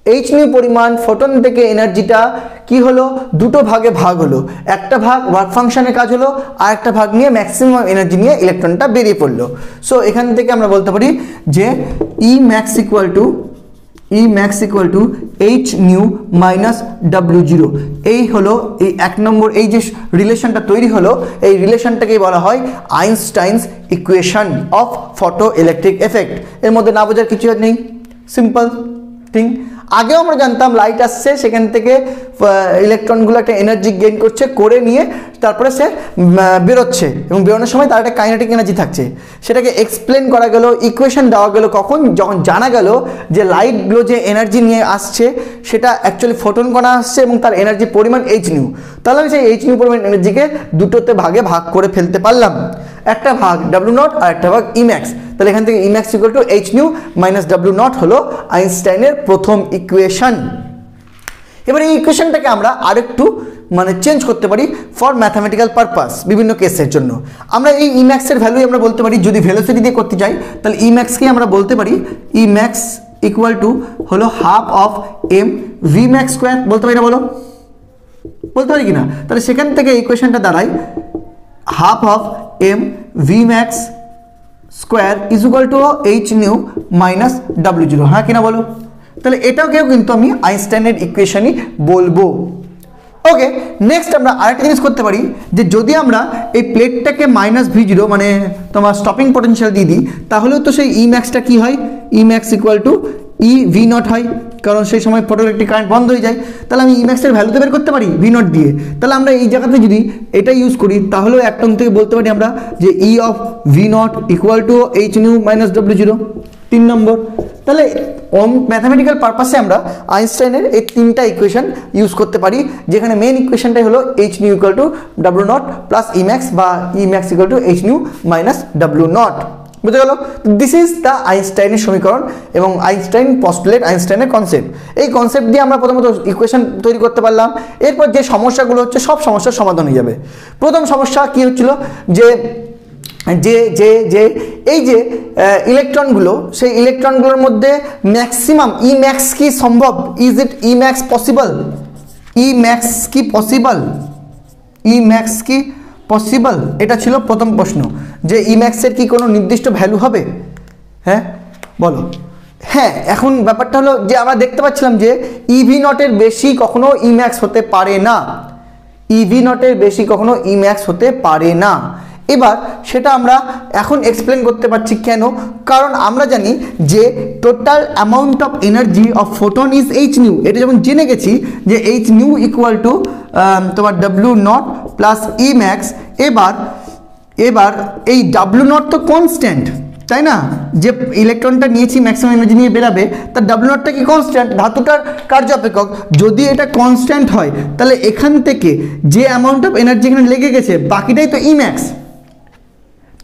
এইচ নিউ পরিমাণ ফোটন থেকে এনার্জিটা কি হলো, দুটো ভাগে ভাগ হলো। একটা ভাগ ওয়ার্ক ফাংশনের কাজ হলো, আর একটা ভাগ নিয়ে ম্যাক্সিমাম এনার্জি নিয়ে ইলেকট্রনটা বেরিয়ে পড়লো। সো এখান থেকে আমরা বলতে পারি যে E max equal to H nu minus W zero. এই হলো এই এক নম্বর, এই যে রিলেশনটা তৈরি হলো, এই রিলেশনটাকেই বলা হয় Einstein's equation of photo electric effect. এর মধ্যে না বোঝার কিছু নেই, সিম্পল থিং। আগেও আমরা জানতাম লাইট আসছে, সেখান থেকে ইলেকট্রনগুলো একটা এনার্জি গেইন করছে, করে নিয়ে তারপরে সে বেরোচ্ছে এবং বেরোনোর সময় তার একটা কাইনেটিক এনার্জি থাকছে। সেটাকে এক্সপ্লেন করা গেল, ইকুয়েশন দেওয়া গেল কখন, যখন জানা গেল যে লাইটগুলো যে এনার্জি নিয়ে আসছে সেটা অ্যাকচুয়ালি ফোটন কণা আসছে এবং তার এনার্জি পরিমাণ এইচ নিউ। তাহলে আমি সেই এইচ নিউ পরিমাণ এনার্জিকে দুটোতে ভাগ করে ফেলতে পারলাম, একটা ভাগ ডাব্লিউ নট আর একটা ভাগ ইম্যাক্স। তাহলে এখান থেকে E max equal to H nu minus W not হলো আইনস্টাইনের প্রথম ইকুয়েশন। এবার এই ইকুয়েশনটাকে আমরা আরেকটু চেঞ্জ করতে পারি ফর ম্যাথামেটিক্যাল পারপাস, বিভিন্ন কেসের জন্য। আমরা এই ইম্যাক্সের ভ্যালু আমরা বলতে পারি, যদি ভেলোসিটি দিয়ে করতে চাই তাহলে ইম্যাক্সকে আমরা বলতে পারি ইম্যাক্স ইকুয়াল টু হলো half of M V max square. বলতে পারি না, বলো, বলতে পারি কিনা? তাহলে সেখান থেকে ইকুয়েশনটা দাঁড়ায় half of M V max square is equal to H nu minus W zero. হ্যাঁ কিনা বলো? তাহলে এটাকেও কিন্তু আমি আইনস্টাইনের ইকুয়েশনই বলবো। ওকে, নেক্সট আমরা আরেকটা জিনিস করতে পারি যে যদি আমরা এই প্লেটটাকে মাইনাস ভি জিরো তোমার স্টপিং পটেনশিয়াল দিয়ে দিই, তাহলেও তো সেই ই ম্যাক্সটা কী হয়, E max equal to E V naught হয়, কারণ সেই সময় ফটোইলেকট্রিক কারেন্ট বন্ধ হয়ে যায়। তাহলে আমি ই ম্যাক্সের ভ্যালুতে বের করতে পারি ভি নট দিয়ে। তাহলে আমরা এই জায়গাতে যদি এটা ইউজ করি তাহলেও এক টং থেকে বলতে পারি আমরা যে ই of V naught equal to H nu minus W zero. 3 নম্বর। তাহলে ম্যাথামেটিক্যাল পারপাসে আমরা আইনস্টাইনের এই 3টা ইকুয়েশন ইউজ করতে পারি, যেখানে মেন ইকুয়েশনটাই হলো H nu equal to W naught plus E max বা E max equal to H nu minus W naught. বুঝতে গেল? দিস ইজ দ্য আইনস্টাইনের সমীকরণ এবং আইনস্টাইন পস্টুলেট, আইনস্টাইনের কনসেপ্ট। এই কনসেপ্ট দিয়ে আমরা প্রথমত ইকুয়েশন তৈরি করতে পারলাম। এরপর যে সমস্যাগুলো হচ্ছে সব সমস্যার সমাধান হয়ে যাবে। প্রথম সমস্যা কি হচ্ছিল যে এই যে ইলেকট্রনগুলো, সেই ইলেকট্রনগুলোর মধ্যে ম্যাক্সিমাম ই ম্যাক্স কি সম্ভব? Is it E max possible? E max কি পসিবল? ই ম্যাক্স কি পসিবল? এটা ছিল প্রথম প্রশ্ন, যে ই ম্যাক্সের কি কোনো নির্দিষ্ট ভ্যালু হবে? হ্যাঁ বলো। হ্যাঁ, এখন ব্যাপারটা হলো যে আমরা দেখতে পাচ্ছিলাম যে ইভি নটের বেশি কখনো ই ম্যাক্স হতে পারে না, ইভি নটের বেশি কখনো ই ম্যাক্স হতে পারে না। এবার সেটা আমরা এখন এক্সপ্লেন করতে পারছি কেন, কারণ আমরা জানি যে total amount of energy of photon is H new. এটা যখন জেনে গেছি যে এইচ নিউ ইকুয়াল টু তোমার W naught plus E max. এবার এই ডাব্লিউ নট তো কনস্ট্যান্ট, তাই না? যে ইলেকট্রনটা নিয়েছি ম্যাক্সিমাম এনার্জি নিয়ে বেরাবে, তার ডাব্লিউ নটটা কি কনস্ট্যান্ট, ধাতুটার কার্য অপেক্ষক। যদি এটা কনস্ট্যান্ট হয় তাহলে এখান থেকে যে অ্যামাউন্ট অফ এনার্জি এখানে লেগে গেছে বাকিটাই তো ই ম্যাক্স।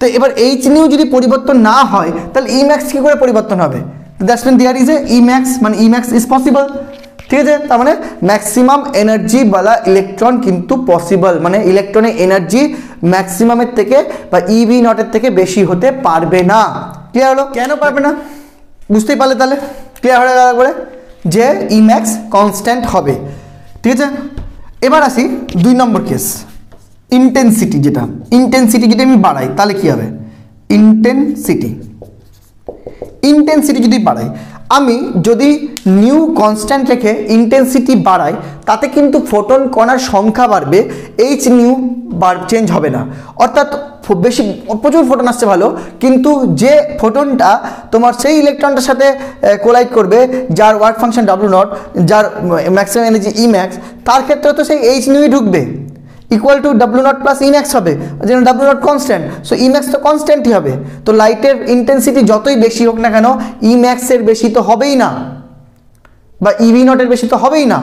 তো এবার এইচ নিউ যদি পরিবর্তন না হয় তাহলে ই ম্যাক্স কী করে পরিবর্তন হবে? That's mean there is a E max, E max is possible. ঠিক আছে, তার ম্যাক্সিমাম এনার্জি বালা ইলেকট্রন কিন্তু পসিবল, ইলেকট্রনের এনার্জি ম্যাক্সিমামের থেকে বা ইভি নটের থেকে বেশি হতে পারবে না। ক্লিয়ার হলো? কেন পারবে না বুঝতেই পারলে? তাহলে ক্লিয়ার হয়ে গেল করে যে ই ম্যাক্স কনস্ট্যান্ট হবে। ঠিক আছে, এবার আসি 2 নম্বর কেস, ইন্টেন্সিটি। ইন্টেন্সিটি যদি আমি বাড়াই তাহলে কি হবে? ইন্টেন্সিটি যদি বাড়াই, আমি যদি নিউ কনস্ট্যান্ট রেখে ইন্টেন্সিটি বাড়াই, তাতে কিন্তু ফোটন কণার সংখ্যা বাড়বে, এইচ নিউ চেঞ্জ হবে না। অর্থাৎ প্রচুর ফোটন আসছে ভালো, কিন্তু যে ফোটনটা তোমার সেই ইলেকট্রনটার সাথে কোলাইড করবে যার ওয়ার্ক ফাংশন ডাব্লিউ নট, যার ম্যাক্সিমাম এনার্জি ই ম্যাক্স, তার ক্ষেত্রে তো সেই এইচ নিউই ঢুকবে, equal to W naught plus E max হবে, যেন W not constant, so E max তো কনস্ট্যান্টই হবে। তো লাইটের ইন্টেন্সিটি যতই বেশি হোক না কেন ই ম্যাক্সের বেশি তো হবেই না, বা ইভি নটের বেশি তো হবেই না।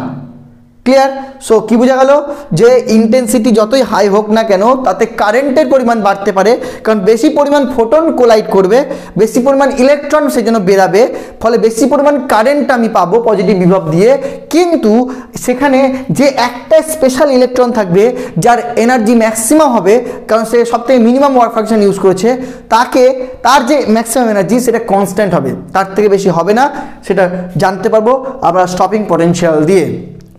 ক্লিয়ার? সো কি বোঝা গেল যে ইন্টেন্সিটি যতই হাই হোক না কেন তাতে কারেন্টের পরিমাণ বাড়তে পারে, কারণ বেশি পরিমাণ ফোটন কোলাইড করবে, বেশি পরিমাণ ইলেকট্রন সেই জন্য বেরাবে, ফলে বেশি পরিমাণ কারেন্ট আমি পাবো পজিটিভ বিভব দিয়ে। কিন্তু সেখানে যে একটা স্পেশাল ইলেকট্রন থাকবে যার এনার্জি ম্যাক্সিমাম হবে, কারণ সে সবথেকে মিনিমাম ওয়ার্ক ফাংশন ইউজ করেছে, তার যে ম্যাক্সিমাম এনার্জি সেটা কনস্ট্যান্ট হবে, তার থেকে বেশি হবে না। সেটা জানতে পারবো আমরা স্টপিং পটেনশিয়াল দিয়ে।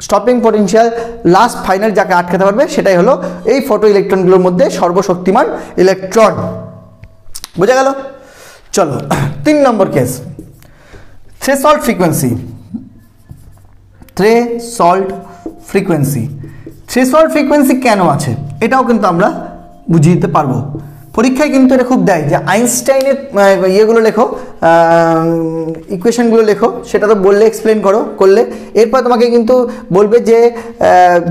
স্টপিং পটেনশিয়াল লাস্ট ফাইনাল যাকে আটকাতে পারবে সেটাই হলো এই ফটো ইলেকট্রনগুলোর মধ্যে সর্বশক্তিমান ইলেকট্রন। বোঝা গেল? চলো 3 নম্বর case, threshold frequency. Threshold frequency কেন আছে এটাও কিন্তু আমরা বুঝিয়ে দিতে পারবো। পরীক্ষায় কিন্তু এটা খুব দেয় যে আইনস্টাইনের ইয়েগুলো লেখো, ইকুয়েশনগুলো লেখো, সেটা তো বললে এক্সপ্লেন করলে এরপর তোমাকে কিন্তু বলবে যে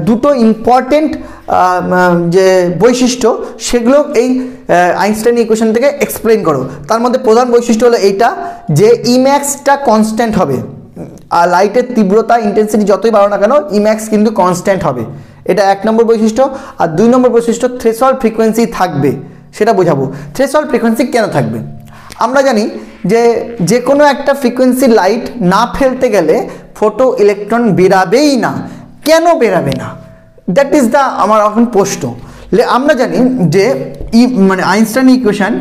দুটো ইম্পর্টেন্ট যে বৈশিষ্ট্য সেগুলো এই আইনস্টাইন ইকুয়েশন থেকে এক্সপ্লেন করো। তার মধ্যে প্রধান বৈশিষ্ট্য হলো এইটা যে ইম্যাক্সটা কনস্ট্যান্ট হবে, আর লাইটের তীব্রতা ইন্টেন্সিটি যতই বাড়ো না কেন ইম্যাক্স কিন্তু কনস্ট্যান্ট হবে, এটা 1 নম্বর বৈশিষ্ট্য। আর 2 নম্বর বৈশিষ্ট্য থ্রেশহোল্ড ফ্রিকোয়েন্সি থাকবে, সেটা বোঝাবো। থ্রেশহোল্ড ফ্রিকোয়েন্সি কেন থাকবে? আমরা জানি যে কোনো একটা ফ্রিকোয়েন্সি লাইট না ফেলতে গেলে ফটো ইলেকট্রন বেরাবেই না। কেন বেরাবে না? দ্যাট ইজ দ্য আমার এখন প্রশ্ন। আমরা জানি যে মানে Einstein equation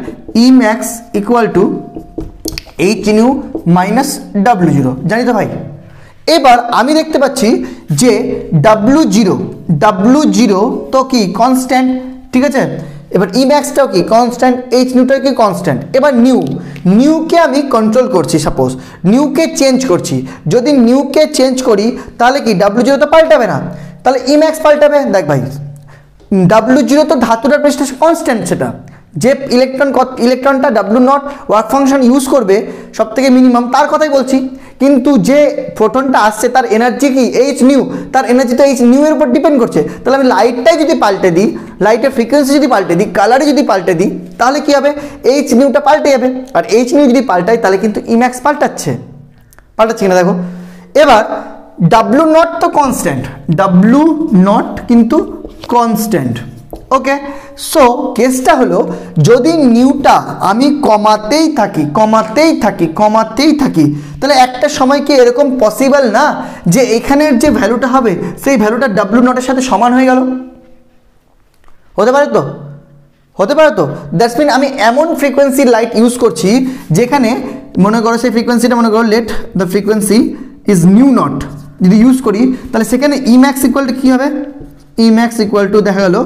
E max equal to H nu minus W0, জানি তো ভাই। এবার আমি দেখতে পাচ্ছি যে W0 তো কি কনস্ট্যান্ট, ঠিক আছে। এবার ই ম্যাক্সটাও কি কনস্ট্যান্ট, এইচ নিউটাও কি কনস্ট্যান্ট। এবার নিউকে আমি কন্ট্রোল করছি, সাপোজ নিউকে চেঞ্জ করছি। যদি নিউকে চেঞ্জ করি তাহলে কি W0 তো পাল্টাবে না, তাহলে ই ম্যাক্স পাল্টাবে। দেখ ভাই W0 তো ধাতুটার প্রেসিডেন্স কনস্ট্যান্ট, সেটা যে ইলেকট্রনটা W0 ওয়ার্ক ফাংশন ইউজ করবে সব থেকে মিনিমাম তার কথাই বলছি। কিন্তু যে ফোটনটা আসছে তার এনার্জি কি এইচ নিউ, তার এনার্জিটা এইচ নিউ এর উপর ডিপেন্ড করছে। তাহলে আমি লাইটটাই যদি পাল্টে দিই, লাইটের ফ্রিকোয়েন্সি যদি পাল্টে দিই, কালারে যদি পাল্টে দিই, তাহলে কি হবে? এইচ নিউটা পাল্টে যাবে। আর এইচ নিউ যদি পাল্টাই তাহলে কিন্তু ই ম্যাক্স পাল্টাচ্ছে কিনা দেখো। এবার W0 তো কনস্ট্যান্ট, W0 কিন্তু কনস্ট্যান্ট, ওকে। সো কেসটা হলো যদি নিউটা আমি কমাতেই থাকি তাহলে একটা সময় কি এরকম পসিবল না যে এখানের যে ভ্যালুটা হবে সেই ভ্যালুটা W0 এর সাথে সমান হয়ে গেল? হতে পারে তো। দ্যাটস মিন আমি এমন ফ্রিকোয়েন্সি লাইট ইউজ করছি যেখানে মনে করো সেই ফ্রিকোয়েন্সিটা মনে করো let the frequency is new not, যদি ইউজ করি তাহলে সেখানে ই ম্যাক্স ইকুয়াল টু কী হবে? ই ম্যাক্স ইকুয়াল টু দেখা গেল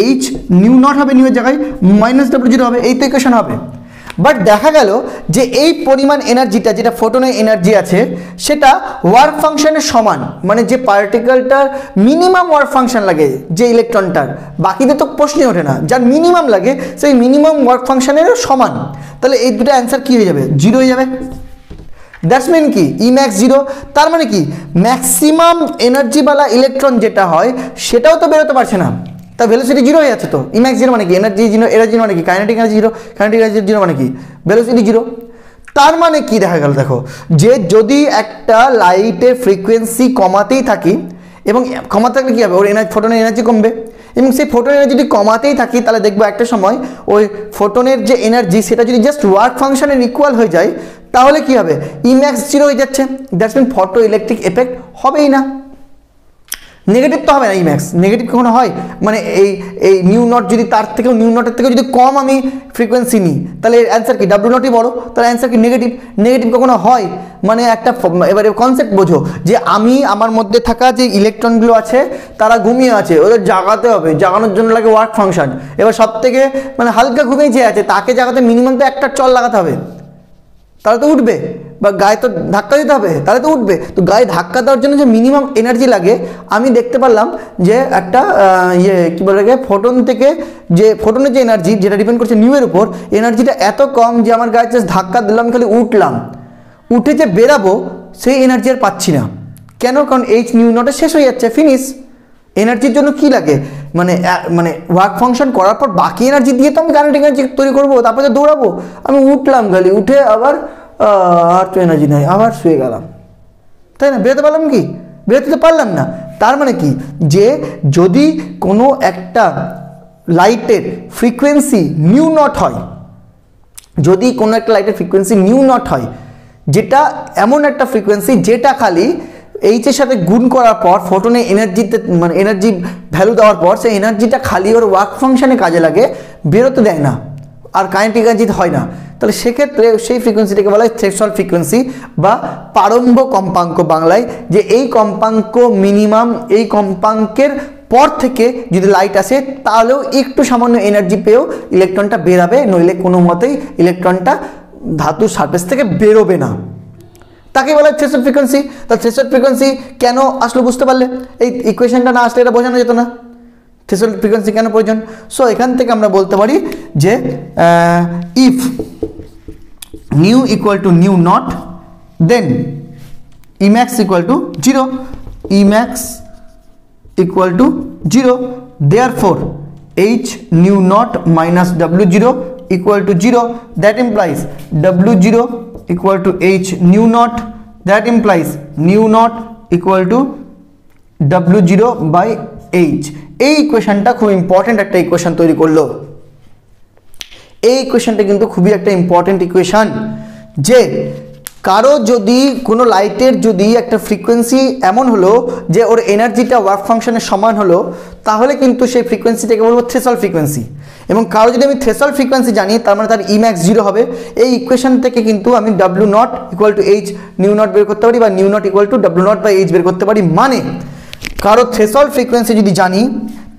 এইচ নিউ নট হবে, নিউ এর জায়গায় মাইনাস W0 হবে, এই তো ইকুয়েশন হবে। বাট দেখা গেল যে এই পরিমাণ এনার্জিটা যেটা ফোটনের এনার্জি আছে সেটা ওয়ার্ক ফাংশনের সমান, মানে যে পার্টিকেলটার মিনিমাম ওয়ার্ক ফাংশন লাগে যে ইলেকট্রনটার, বাকিদের তো প্রশ্নই ওঠে না, যার মিনিমাম লাগে সেই মিনিমাম ওয়ার্ক ফাংশনেরও সমান। তাহলে এই দুটো অ্যান্সার কী হয়ে যাবে? 0 হয়ে যাবে। দ্যাটস মিন কি ই ম্যাক্স 0, তার মানে কি ম্যাক্সিমাম এনার্জিওয়ালা ইলেকট্রন যেটা হয় সেটাও তো বেরোতে পারছে না, তার ভেলোসিটি 0 হয়ে যাচ্ছে। তো ই ম্যাক্স 0 মানে কি এনার্জি 0 মানে কি কাইনেটিক এনার্জি 0, কাইনেটিক এনার্জি 0 মানে কি ভেলোসিটি 0। তার মানে কি দেখা গেল দেখো যে যদি একটা লাইটের ফ্রিকোয়েন্সি কমাতেই থাকি এবং কমাতে থাকলে কী হবে? ওর ফোটনের এনার্জি কমবে, এবং সেই ফোটনের এনার্জি যদি কমাতেই থাকি তাহলে দেখবো একটা সময় ওই ফোটনের যে এনার্জি সেটা যদি জাস্ট ওয়ার্ক ফাংশনের ইকুয়াল হয়ে যায় তাহলে কি হবে? ই ম্যাক্স 0 হয়ে যাচ্ছে। That's mean photo electric effect হবেই না, নেগেটিভ তো হবে না। ই ম্যাক্স নেগেটিভ কখনো হয়? মানে এই নিউ নট যদি তার থেকেও নিউ নটের থেকেও যদি কম আমি ফ্রিকোয়েন্সি নিই তাহলে অ্যান্সার কি W0ই বড়, তাহলে অ্যান্সার কি নেগেটিভ কখনো হয়? মানে একটা এবারে কনসেপ্ট বোঝো যে আমি আমার মধ্যে থাকা যে ইলেকট্রনগুলো আছে তারা ঘুমিয়ে আছে, ওদের জাগাতে হবে, জাগানোর জন্য লাগে ওয়ার্ক ফাংশন। এবার সব থেকে মানে হালকা ঘুমিয়ে যে আছে তাকে জাগাতে মিনিমাম তো একটা চল লাগাতে হবে, তাহলে তো উঠবে, বা গায়ে তো ধাক্কা দিতে হবে তাহলে তো উঠবে। তো গায়ে ধাক্কা দেওয়ার জন্য যে মিনিমাম এনার্জি লাগে আমি দেখতে পারলাম যে একটা কী বলে ফোটন থেকে যে ফোটনের যে এনার্জি যেটা ডিপেন্ড করছে নিউ এর উপর, এনার্জিটা এত কম যে আমার গায়ে জাস্ট ধাক্কা দিলাম, খালি উঠে যে বেরাবো সেই এনার্জি আর পাচ্ছি না। কেন? কারণ এইচ নিউ নটে শেষ হয়ে যাচ্ছে, ফিনিশ। এনার্জির জন্য কি লাগে? মানে ওয়ার্ক ফাংশন করার পর বাকি এনার্জি দিয়ে তো আমি কাইনেটিক এনার্জি তৈরি করবো, তারপরে দৌড়াবো। আমি উঠলাম খালি, উঠে আবার আর তো এনার্জি নাই, আবার শুয়ে গেলাম, তাই না? বেরোতে পারলাম কি? বেরোতে তো পারলাম না। তার মানে কি যে যদি কোনো একটা লাইটের ফ্রিকোয়েন্সি নিউ নট হয়, যদি কোনো একটা লাইটের ফ্রিকোয়েন্সি নিউ নট হয়, যেটা এমন একটা ফ্রিকোয়েন্সি যেটা খালি এইচের সাথে গুণ করার পর ফোটনের এনার্জিতে মানে এনার্জি ভ্যালু দেওয়ার পর সেই এনার্জিটা খালি ওর ওয়ার্ক ফাংশনে কাজে লাগে, বেরোতে দেয় না, আর কাইনেটিক এনার্জি হয় না, তাহলে সেক্ষেত্রে সেই ফ্রিকোয়েন্সিটাকে বলা হয় থ্রেশহোল্ড ফ্রিকোয়েন্সি বা প্রারম্ভ কম্পাঙ্ক বাংলায়। যে এই কম্পাঙ্ক মিনিমাম, এই কম্পাঙ্কের পর থেকে যদি লাইট আসে তাহলেও একটু সামান্য এনার্জি পেয়েও ইলেকট্রনটা বেরাবে, নইলে কোনো মতেই ইলেকট্রনটা ধাতুর সারফেস থেকে বেরোবে না, তাকে বলা হয় থ্রেশহোল্ড ফ্রিকোয়েন্সি। তা থ্রেশহোল্ড ফ্রিকোয়েন্সি কেন আসলো বুঝতে পারলে? এই ইকুয়েশনটা না আসলে এটা বোঝানো যেত না থ্রেশহোল্ড ফ্রিকোয়েন্সি কেন প্রয়োজন। সো এখান থেকে আমরা বলতে পারি যে if nu equal to nu naught then Emax equal to 0, Emax equal to 0, therefore H nu naught minus W0 equal to 0, that implies W0 equal to H nu naught, that implies nu naught equal to W0 by H. এই ইকুয়েশনটা খুব important একটা equation তৈরি করলো। এই ইকুয়েশনটা কিন্তু খুবই একটা important equation, যে কারো যদি কোনো লাইটের যদি একটা ফ্রিকোয়েন্সি এমন হলো যে ওর এনার্জিটা ওয়ার্ক ফাংশনের সমান হলো, তাহলে কিন্তু সেই ফ্রিকোয়েন্সিটাকে বলবো থ্রেশহোল্ড ফ্রিকোয়েন্সি। এবং কারো যদি আমি থ্রেশহোল্ড ফ্রিকোয়েন্সি জানি, তার মানে তার Emax 0 হবে। এই ইকুয়েশন থেকে কিন্তু আমি W0 equal to H nu naught বের করতে পারি, বা nu naught equal to W0 by H বের করতে পারি। মানে কারো থ্রেশহোল্ড ফ্রিকোয়েন্সি যদি জানি,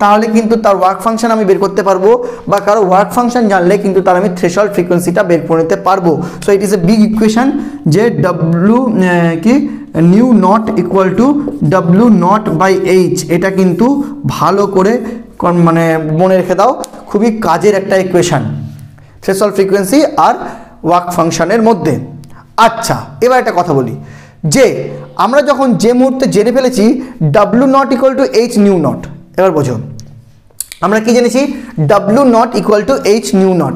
তাহলে কিন্তু তার ওয়ার্ক ফাংশন আমি বের করতে পারবো, বা কারো ওয়ার্ক ফাংশন জানলে কিন্তু তার আমি থ্রেশহোল্ড ফ্রিকোয়েন্সিটা বের করে নিতে পারবো। So it is a big equation, যে W কি nu naught equal to W0 by H। এটা কিন্তু ভালো করে মানে মনে রেখে দাও, খুবই কাজের একটা ইকুয়েশন থ্রেশহোল্ড ফ্রিকোয়েন্সি আর ওয়ার্ক ফাংশনের মধ্যে। আচ্ছা, এবার একটা কথা বলি, যে আমরা যখন যে মুহূর্তে জেনে ফেলেছি W0 equal to H nu not, এবার বোঝো আমরা কি জেনেছি W0 equal to H nu not.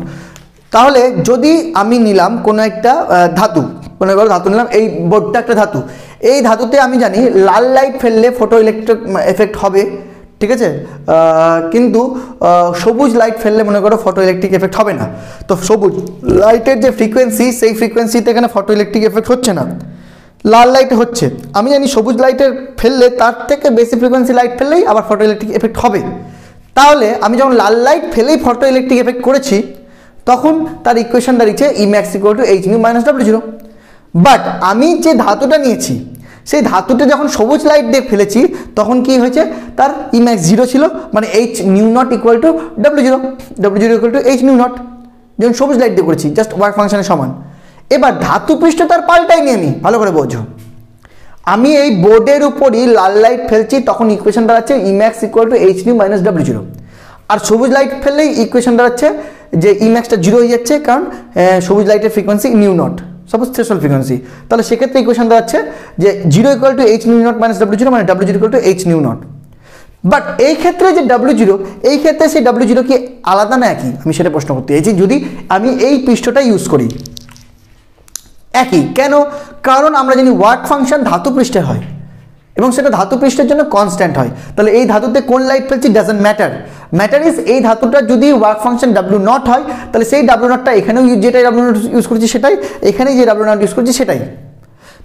তাহলে যদি আমি নিলাম কোনো একটা ধাতু, মনে করো ধাতু নিলাম, এই বোর্ডটা একটা ধাতু, এই ধাতুতে আমি জানি লাল লাইট ফেললে ফটো ইলেকট্রিক এফেক্ট হবে, ঠিক আছে, কিন্তু সবুজ লাইট ফেললে মনে করো ফটো ইলেকট্রিক এফেক্ট হবে না। তো সবুজ লাইটের যে ফ্রিকোয়েন্সি, সেই ফ্রিকোয়েন্সিতে এখানে ফটো ইলেকট্রিক এফেক্ট হচ্ছে না, লাল লাইটে হচ্ছে। আমি জানি সবুজ লাইটের ফেললে তার থেকে বেশি ফ্রিকোয়েন্সি লাইট ফেললেই আবার ফটো ইলেকট্রিক এফেক্ট হবে। তাহলে আমি যখন লাল লাইট ফেলেই ফটো ইলেকট্রিক এফেক্ট করেছি, তখন তার ইকুয়েশন দাঁড়িয়েছে Emax equal to H nu minus W0। But আমি যে ধাতুটা নিয়েছি, সেই ধাতুটা যখন সবুজ লাইট দিয়ে ফেলেছি, তখন কি হয়েছে, তার Emax 0 ছিল, মানে H nu naught equal to W0, W0 equal to H nu not, যখন সবুজ লাইট দিয়ে করেছি, জাস্ট ওয়ার্ক ফাংশনের সমান। এবার ধাতু পৃষ্ঠ তার পাল্টাইনি, আমি ভালো করে বোঝো, আমি এই বোর্ডের উপরই লাল লাইট ফেলছি, তখন ইকুয়েশন দাঁড়াচ্ছে Emax equal to H nu minus W0। আর সবুজ লাইট ফেললেই ইকুয়েশন দাঁড়াচ্ছে যে Emaxটা 0 হয়ে যাচ্ছে, কারণ সবুজ লাইটের frequency new not, suppose threshold frequency. তাহলে সেক্ষেত্রে ইকুয়েশন দাঁড়াচ্ছে যে 0 equal to H nu not minus W0, মানে W0 equal to H nu not. But এই ক্ষেত্রে যে W0, এই ক্ষেত্রে সেই W0 কি আলাদা না একই, আমি সেটা প্রশ্ন করতে চাইছি। যদি আমি এই পৃষ্ঠটা ইউজ করি, একই কেন? কারণ আমরা জানি ওয়ার্ক ফাংশন ধাতু পৃষ্ঠে হয়, এবং সেটা ধাতু পৃষ্ঠের জন্য কনস্ট্যান্ট হয়। তাহলে এই ধাতুতে কোন লাইট ফেলছি ডাজন্ট ম্যাটার, ম্যাটার ইজ এই ধাতুটা যদি ওয়ার্ক ফাংশন W0 হয়, তাহলে সেই W0টা এখানেও যেটাই W0 ইউজ করছি সেটাই, এখানেই যে W0 ইউজ করছি সেটাই।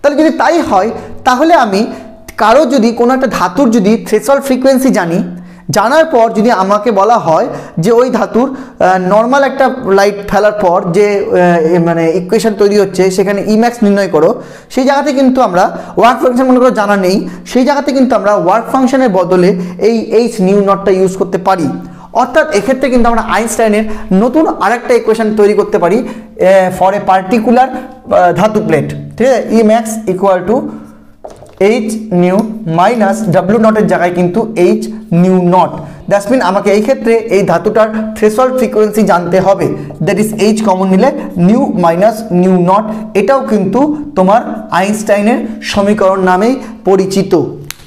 তাহলে যদি তাই হয়, তাহলে আমি কারো যদি কোনো একটা ধাতুর যদি থ্রেশহোল্ড ফ্রিকোয়েন্সি জানি, জানার পর যদি আমাকে বলা হয় যে ওই ধাতুর নর্মাল একটা লাইট ফেলার পর যে মানে ইকুয়েশন তৈরি হচ্ছে, সেখানে Emax নির্ণয় করো, সেই জায়গাতে কিন্তু আমরা ওয়ার্ক ফাংশন মনে করো জানা নেই, সেই জায়গাতে কিন্তু আমরা ওয়ার্ক ফাংশনের বদলে এই H নিউ নটটা ইউজ করতে পারি। অর্থাৎ এক্ষেত্রে কিন্তু আমরা আইনস্টাইনের নতুন আরেকটা ইকুয়েশন তৈরি করতে পারি ফর এ পার্টিকুলার ধাতু প্লেট, ঠিক আছে। Emax equal to H nu minus W0 এর জায়গায় কিন্তু H nu naught. That's mean আমাকে এই ক্ষেত্রে এই ধাতুটার থ্রেশহোল্ড ফ্রিকোয়েন্সি জানতে হবে, দ্যাট ইজ H কমন নিলে নিউ মাইনাস নিউ নট। এটাও কিন্তু তোমার আইনস্টাইনের সমীকরণ নামেই পরিচিত।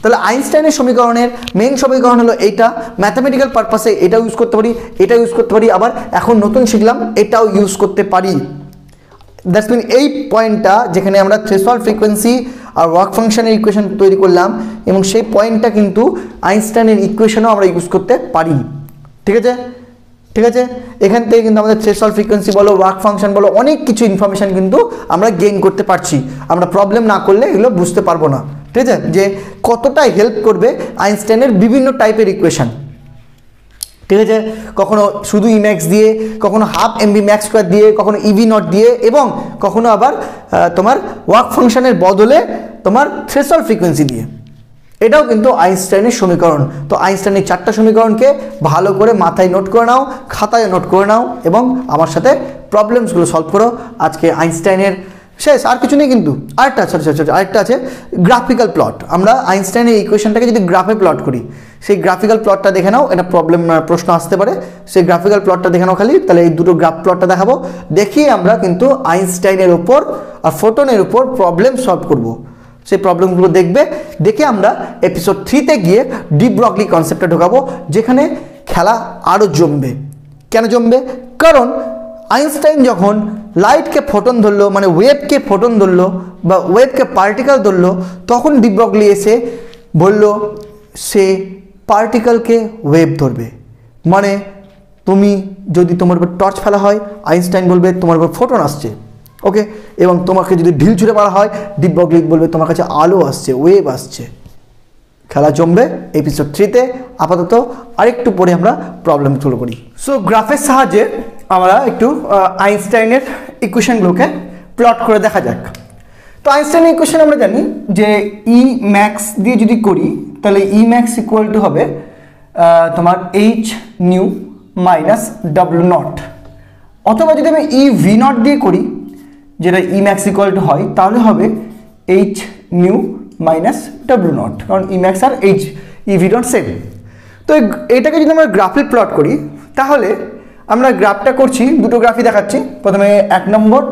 তাহলে আইনস্টাইনের সমীকরণের মেইন সমীকরণ হলো এইটা, ম্যাথামেটিক্যাল পারপাসে এটাও ইউজ করতে পারি, এটাও ইউজ করতে পারি, আবার এখন নতুন শিখলাম এটাও ইউজ করতে পারি। দ্যাটস মিন এই পয়েন্টটা যেখানে আমরা থ্রেশহোল্ড ফ্রিকোয়েন্সি আর ওয়ার্ক ফাংশনের ইকুয়েশন তৈরি করলাম, এবং সেই পয়েন্টটা কিন্তু আইনস্টাইনের ইকুয়েশনও আমরা ইউজ করতে পারি, ঠিক আছে, ঠিক আছে। এখান থেকে কিন্তু আমাদের থ্রেশহোল্ড ফ্রিকোয়েন্সি বলো, ওয়ার্ক ফাংশন বলো, অনেক কিছু ইনফরমেশন কিন্তু আমরা গেইন করতে পারছি। আমরা প্রবলেম না করলে এগুলো বুঝতে পারবো না, ঠিক আছে, যে কতটা হেল্প করবে আইনস্টাইনের বিভিন্ন টাইপের ইকুয়েশন, ঠিক আছে। কখনো শুধু Emax দিয়ে, কখনো হাফ MV ম্যাক্স স্কোয়ার দিয়ে, কখনো EV0 দিয়ে, এবং কখনো আবার তোমার ওয়ার্ক ফাংশনের বদলে তোমার থ্রেশহোল্ড ফ্রিকোয়েন্সি দিয়ে। এটাও কিন্তু আইনস্টাইনের সমীকরণ। তো আইনস্টাইনের 4টা সমীকরণকে ভালো করে মাথায় নোট করে নাও, খাতায় নোট করে নাও, এবং আমার সাথে প্রবলেমসগুলো সলভ করো। আজকে আইনস্টাইনের শেষ, আর কিছু নেই। কিন্তু আরেকটা আরেকটা আছে গ্রাফিক্যাল প্লট। আমরা আইনস্টাইনের ইকুয়েশনটাকে যদি গ্রাফে প্লট করি, সেই গ্রাফিক্যাল প্লটটা দেখে নাও, এটা প্রশ্ন আসতে পারে। সেই গ্রাফিক্যাল প্লটটা দেখে নাও খালি, তাহলে এই দুটো গ্রাফ প্লটটা দেখাবো, দেখিয়ে আমরা কিন্তু আইনস্টাইনের উপর আর ফোটনের উপর প্রবলেম সলভ করব। সেই প্রবলেমগুলো দেখে আমরা এপিসোড 3-তে গিয়ে ডি ব্রগলি কনসেপ্টটা ঢোকাবো, যেখানে খেলা আরও জমবে। কেন জমবে? কারণ আইনস্টাইন যখন লাইটকে ফোটন ধরলো, মানে ওয়েভকে ফোটন ধরলো বা ওয়েভকে পার্টিকেল ধরলো, তখন ডি ব্রগলি এসে বলল সে পার্টিকেলকে ওয়েভ ধরবে। মানে তুমি যদি তোমার উপর টর্চ ফেলা হয়, আইনস্টাইন বলবে তোমার উপর ফোটন আসছে, ওকে, এবং তোমাকে যদি ঢিল ছুঁড়ে মারা হয়, ডি ব্রগলি বলবে তোমার কাছে আলো আসছে, ওয়েভ আসছে। খেলা জমবে এপিসোড 3-তে। আপাতত আরেকটু পরে আমরা প্রবলেম শুরু করি। সো গ্রাফের সাহায্যে আমরা একটু আইনস্টাইনের ইকুয়েশনগুলোকে প্লট করে দেখা যাক। তো আইনস্টাইনের ইকুয়েশন আমরা জানি যে ই ম্যাক্স দিয়ে যদি করি, তাহলে ই ম্যাক্স ইকুয়াল টু হবে তোমার H nu minus W not. অথবা যদি আমি ই ভি নট দিয়ে করি, যেটা ই ম্যাক্স ইকুয়াল টু হয়, তাহলে হবে H nu minus W naught, কারণ ই ম্যাক্স আর H E V naught same. তো এটাকে যদি আমরা গ্রাফে প্লট করি, তাহলে আমরা গ্রাফটা করছি, দুটো গ্রাফই দেখাচ্ছি। প্রথমে 1 নম্বর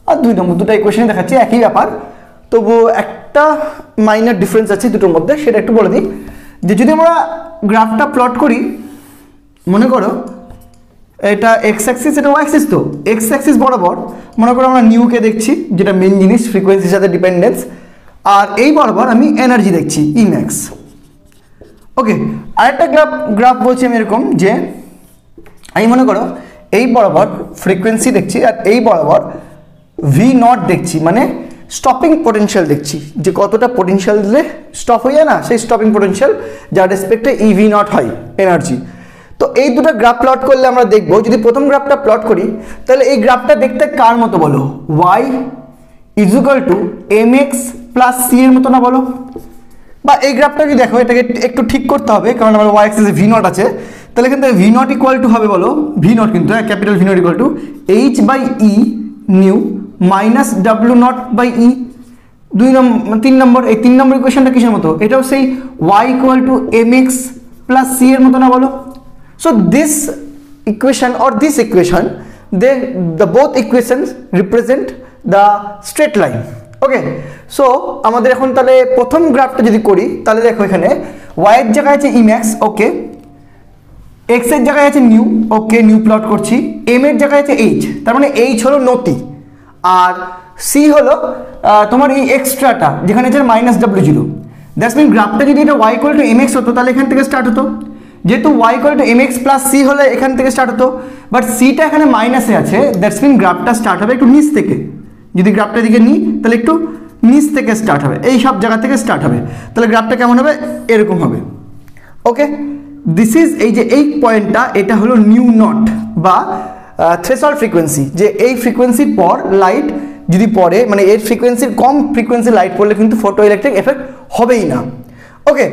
আর 2 নম্বর, দুটো ইকুয়েশন দেখাচ্ছি, একই ব্যাপার, তবু একটা মাইনর ডিফারেন্স আছে দুটোর মধ্যে, সেটা একটু বলে দিই। যে যদি আমরা গ্রাফটা প্লট করি, মনে করো এটা এক্স অ্যাক্সিস, এটা ওয়াই অ্যাক্সিস। তো এক্স অ্যাক্সিস বরাবর মনে করো আমরা নিউকে দেখছি, যেটা মেন জিনিস, ফ্রিকোয়েন্সির সাথে ডিপেন্ডেন্স, আর এই বরাবর আমি এনার্জি দেখছি, ই ম্যাক্স। ওকে, আরেকটা গ্রাফ বলছি আমি এরকম, যে আমি মনে করো এই বরাবর ফ্রিকোয়েন্সি দেখছি আর এই বরাবর ভি নট দেখছি, মানে স্টপিং পোটেনশিয়াল দেখছি, যে কতটা পোটেনশিয়াল দিলে স্টপ হয়ে যায় না, সেই স্টপিং পোটেনশিয়াল যার রেসপেক্টে ই ভি নট হয় এনার্জি। তো এই দুটো গ্রাফ প্লট করলে আমরা দেখবো, যদি প্রথম গ্রাফটা প্লট করি, তাহলে এই গ্রাফটা দেখতে কার মতো বলো? Y is equal to M X plus C এর মতো না বলো? বা এই গ্রাফটা যদি দেখো, এটাকে একটু ঠিক করতে হবে, কারণ আমার ওয়াই অ্যাক্সিসে ভি নট আছে, তাহলে এখান থেকে ভি নট ইকুয়াল টু হবে বলো, ভি নট কিন্তু capital V naught equal to H by E nu minus W naught by E. 3 নম্বর, এই 3 নম্বর ইকুয়েশনটা কিসের মতো? এটাও সেই Y equal to M X plus C এর মতো না বলো? So this equation or this equation, the both equations represent the straight line. Okay, so আমাদের এখন তাহলে প্রথম গ্রাফটা যদি করি, তাহলে দেখো এখানে y এর জায়গায় আছে ই ম্যাক্স, ওকে, x এর জায়গায় আছে নিউ, ওকে, নিউ প্লট করছি, m এর জায়গায় আছে h, তার মানে h হলো নতি, আর c হলো তোমার এই এক্সট্রাটা, যেখানে আছে minus W zero. That's mean গ্রাফটা যদি এটা y ইকুয়াল টু mx হতো, তাহলে এখান থেকে স্টার্ট হতো, যেহেতু y equal to mx plus c হলে এখান থেকে স্টার্ট হতো, বাট সিটা এখানে মাইনাসে আছে, দ্যাটস মিন গ্রাফটা স্টার্ট হবে একটু নিচ থেকে। যদি গ্রাফটা দিকে নিই, তাহলে একটু নিচ থেকে স্টার্ট হবে, এই সব জায়গা থেকে স্টার্ট হবে, তাহলে গ্রাফটা কেমন হবে? এরকম হবে। ওকে, দিস ইজ, এই যে এই পয়েন্টটা, এটা হলো নিউ নট বা থ্রেশহোল্ড ফ্রিকোয়েন্সি, যে এই ফ্রিকোয়েন্সির পর লাইট যদি পড়ে, মানে এর ফ্রিকোয়েন্সির কম ফ্রিকোয়েন্সি লাইট পড়লে কিন্তু ফটো ইলেকট্রিক এফেক্ট হবেই না। ওকে,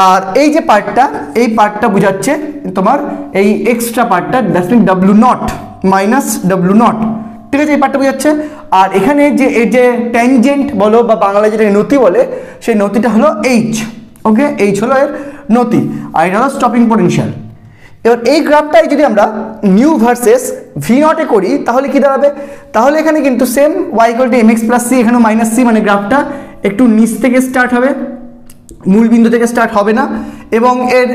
আর এই যে পার্টটা, এই পার্টটা বোঝাচ্ছে তোমার এই এক্সট্রা পার্টটা, that's mean W naught minus W naught, ঠিক আছে, এই পার্টটা বোঝাচ্ছে। আর এখানে যে এই যে ট্যানজেন্ট বলো বা বাংলায় যেটা নতি বলে, সেই নতিটা হলো এইচ, ওকে, এইচ হলো এর নতি, আর এটা হলো স্টপিং পোটেনশিয়াল। এবার এই গ্রাফটাই যদি আমরা নিউ ভার্সেস ভি নটে করি, তাহলে কি দাঁড়াবে? তাহলে এখানে কিন্তু same Y equal to M X plus C, এখানে মাইনাস সি, মানে গ্রাফটা একটু নিচ থেকে স্টার্ট হবে, মূল বিন্দু থেকে স্টার্ট হবে না, এবং এর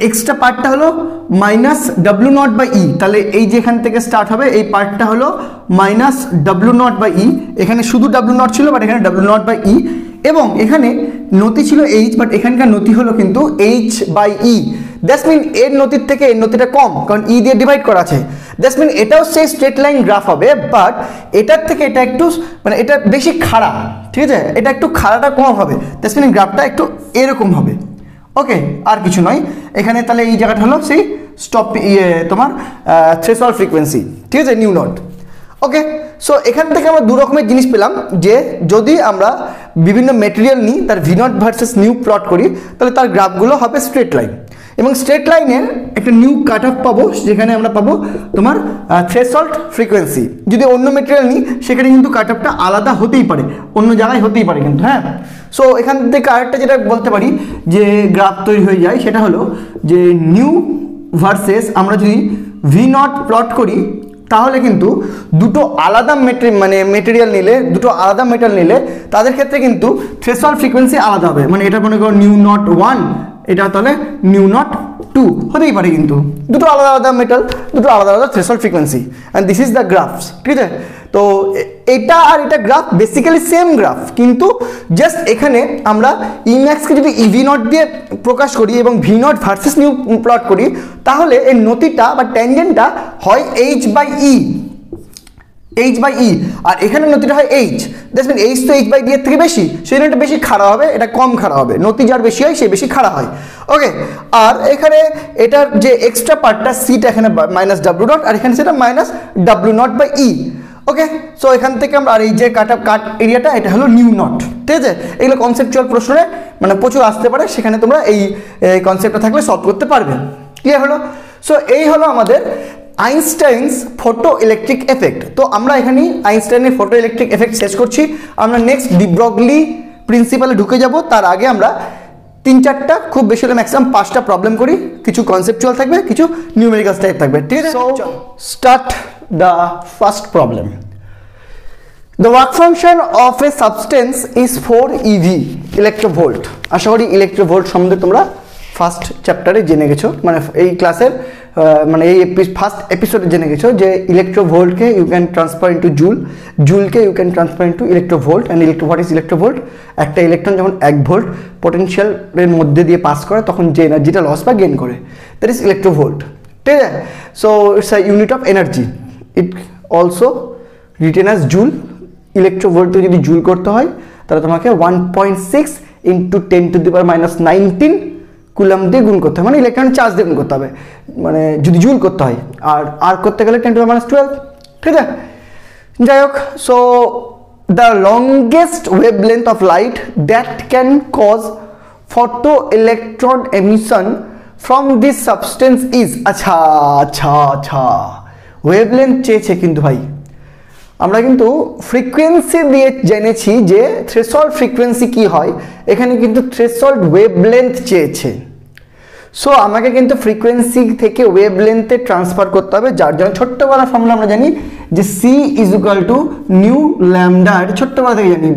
এক্সট্রা পার্টটা হলো মাইনাস ডাব্লিউ নট বাই ই, তাহলে এই যে এখান থেকে স্টার্ট হবে এই পার্টটা হলো মাইনাস ডাব্লিউ নট বাই ই, এখানে শুধু ডাব্লিউ নট ছিল, বাট এখানে ডাব্লিউ নট বাই ই, এবং এখানে নতি ছিল এইচ, বাট এখানকার নতি হলো কিন্তু H by E. That's mean এর নতির থেকে এর নতিটা কম, কারণ ই দিয়ে ডিভাইড করা আছে। দ্যাটস মিন এটাও সেই স্ট্রেট লাইন গ্রাফ হবে, বাট এটার থেকে এটা একটু, মানে এটা বেশি খাড়া, ঠিক আছে, এটা একটু খাড়াটা কম হবে, দ্যাটস মিন গ্রাফটা একটু এরকম হবে। ওকে, আর কিছু নয় এখানে, তাহলে এই জায়গাটা হলো সেই স্টপ তোমার থ্রেশহোল্ড ফ্রিকোয়েন্সি, ঠিক আছে, নিউ নট। ওকে, সো এখান থেকে আমরা দু রকমের জিনিস পেলাম, যে যদি আমরা বিভিন্ন মেটেরিয়াল নিই, তার V naught versus new plot করি, তাহলে তার গ্রাফগুলো হবে স্ট্রেট লাইন। এবং স্ট্রেট লাইনের একটা নিউ কাট অফ পাবো, যেখানে আমরা পাবো তোমার থ্রেশহোল্ড ফ্রিকোয়েন্সি। যদি অন্য মেটেরিয়াল নিই সেখানে কিন্তু কাট অফটা আলাদা হতেই পারে, অন্য জায়গায় হতেই পারে কিন্তু, হ্যাঁ। সো এখান থেকে আরেকটা যেটা বলতে পারি যে গ্রাফ তৈরি হয়ে যায়, সেটা হলো যে নিউ ভার্সেস আমরা যদি ভি নট প্লট করি, তাহলে কিন্তু দুটো আলাদা মেটেরিয়াল নিলে, দুটো আলাদা মেটাল নিলে তাদের ক্ষেত্রে কিন্তু থ্রেশহোল্ড ফ্রিকোয়েন্সি আলাদা হবে। মানে এটা মনে করো নিউ নট 1, এটা তাহলে নিউ নট 2 হতেই পারে, কিন্তু দুটো আলাদা আলাদা মেটাল, দুটো আলাদা আলাদা threshold frequency, and this is the graphs, ঠিক আছে। তো এটা আর এটা গ্রাফ বেসিক্যালি সেম গ্রাফ, কিন্তু জাস্ট এখানে আমরা ইম্যাক্সকে যদি ইভি নট দিয়ে প্রকাশ করি এবং V naught versus new plot করি, তাহলে এর নতিটা বা ট্যানজেন্টটা হয় h/e, h/e, আর এখানে নতিটা হয় h। দেখবেন h তো h/d এর থেকে বেশি, সেই জন্য এটা বেশি খাড়া হবে, এটা কম খাড়া হবে। নতি যার বেশি হয় সে বেশি খাড়া হয়, ওকে। আর এখানে এটার যে এক্সট্রা পার্টটা সিটা এখানে -w নট, আর এখানে সেটা -w0/e, ওকে। সো এখান থেকে আমরা, আর এই যে কাট এরিয়াটা এটা হলো নিউ নট, ঠিক আছে। এগুলো কনসেপচুয়াল প্রশ্নে মানে প্রচুর আসতে পারে, সেখানে তোমরা এই কনসেপ্টটা থাকলে সলভ করতে পারবে। ক্লিয়ার হলো? সো এই হলো আমাদের আইনস্টাইনস ফটো ইলেকট্রিক এফেক্ট। তো আমরা এখানে আইনস্টাইনের ফটো ইলেকট্রিক এফেক্ট শেষ করছি। আমরা নেক্সট ডি ব্রগলি প্রিন্সিপালে ঢুকে যাব। তার আগে আমরা 3-4টা, খুব বেশি হলে ম্যাক্সিমাম 5টা প্রবলেম করি। কিছু কনসেপচুয়াল থাকবে, কিছু নিউমেরিক্যাল টাইপ থাকবে, ঠিক আছে। So start the first problem. The work function of a substance is 4 eV electrovolt. আশা করি ইলেকট্রোভোল্ট সম্বন্ধে তোমরা ফার্স্ট চ্যাপ্টারে জেনে গেছো, মানে এই ক্লাসের মানে এই ফার্স্ট এপিসোডে জেনে গেছো যে ইলেকট্রোভোল্টকে you can transfer into joule, জুলকে you can transfer into electrovolt. And what is electrovolt? একটা ইলেকট্রন যখন 1 ভোল্ট পোটেনশিয়ালের মধ্যে দিয়ে পাস করে, তখন যে এনার্জিটা লস বা গেইন করে, দ্যাট ইজ ইলেকট্রোভোল্ট, ঠিক আছে। So it's a unit of energy. It also written as joule. ইলেকট্রোভোল্টকে যদি জুল করতে হয় তাহলে তোমাকে 1.6 × 10⁻⁻19 কুলাম দিয়ে গুণ করতে হবে, মানে ইলেকট্রন চার্জ দিয়ে গুণ করতে হবে, মানে যদি জুল করতে হয়। আর করতে গেলে 10⁻12, ঠিক আছে। যাই হোক, so the longest wavelength of light that can cause photo electron emission from this substance is, আচ্ছা ওয়েভলেন্থ চেয়েছে, কিন্তু ভাই আমরা কিন্তু ফ্রিকোয়েন্সি দিয়ে জেনেছি যে থ্রেশহোল্ড ফ্রিকোয়েন্সি কি হয়, এখানে কিন্তু থ্রেশহোল্ড ওয়েভলেন্থ চেয়েছে। সো আমাকে কিন্তু ফ্রিকোয়েন্সি থেকে ওয়েভলেন্থে ট্রান্সফার করতে হবে, যার জন্য ছোট্টবেলা ফর্মুলা আমরা জানি যে c = নিউ ল্যামডা। এটা ছোট্টবেলা থেকে জানি,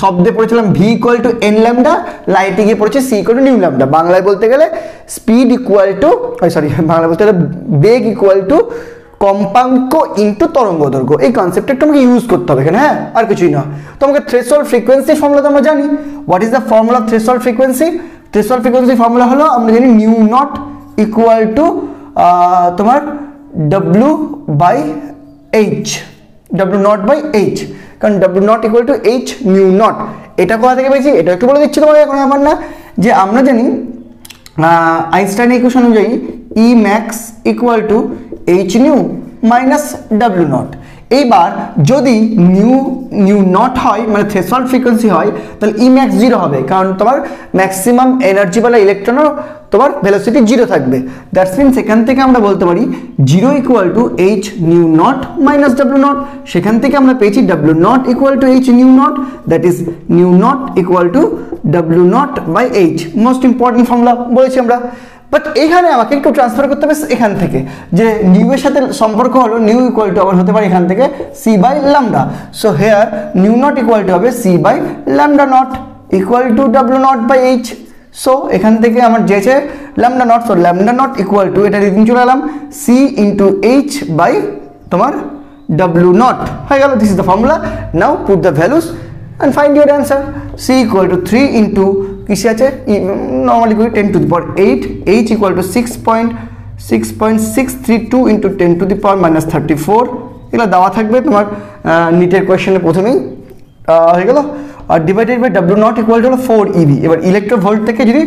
শব্দে পড়েছিলাম v = n ল্যামডা, লাইটে গিয়ে পড়েছে c = নিউ ল্যামডা। বাংলায় বলতে গেলে স্পিড বাংলায় বলতে গেলে বেগ কম্পাঙ্ক ইন্টু তরঙ্গ দৈর্ঘ্য। এই কনসেপ্টটা একটু আমাকে ইউজ করতে হবে এখানে, হ্যাঁ, আর কিছুই না। তো আমাকে থ্রেশহোল্ড ফ্রিকোয়েন্সি ফর্মুলা তো আমরা জানি। What is the formula of threshold frequency? Threshold frequency formula হলো, আমরা জানি নিউ নট ইকুয়াল টু তোমার W/H, W0/H, কারণ W0 = H নিউ নট। এটা কোথা থেকে পেয়েছি এটা একটু বলে দিচ্ছি তোমাকে, এখন আমার না, যে আমরা জানি আইনস্টাইন ইকুয়েশন অনুযায়ী E max = H nu - W0। এইবার যদি নিউ নট হয়, মানে থ্রেশহোল্ড ফ্রিকোয়েন্সি হয়, তাহলে E max 0 হবে, কারণ তোমার ম্যাক্সিমাম এনার্জি বলা ইলেকট্রনও তোমার ভেলোসিটি 0 থাকবে। দ্যাটস মিন সেখান থেকে আমরা বলতে পারি 0 = H nu naught - W0। সেখান থেকে আমরা পেয়েছি W0 = H nu naught, that is new not W0/H। Most important formula বলেছি আমরা। বাট এখানে আমাকে একটু ট্রান্সফার করতে হবে এখান থেকে, যে নিউ এর সাথে সম্পর্ক হলো নিউ = আবার হতে পারে এখান থেকে c/λ। So here new not = হবে c/λ0 = W0/H। সো এখান থেকে আমার যেছে λ0, সো λ0 = এটা রিডিং চলে এলাম c × h বাই তোমার W0 হয়ে গেল। This is the formula. Now put the values and find your answer. c = 3 × কিসে আছে, নর্মালি করি 10⁸, h = 6.632 × 10⁻⁻34। এগুলো দেওয়া থাকবে তোমার নিটের কোয়েশ্চেনের প্রথমেই, হয়ে গেল। আর ডিভাইডেড বাই W0 = 4 eV। এবার ইলেকট্রোভোল্ট থেকে যদি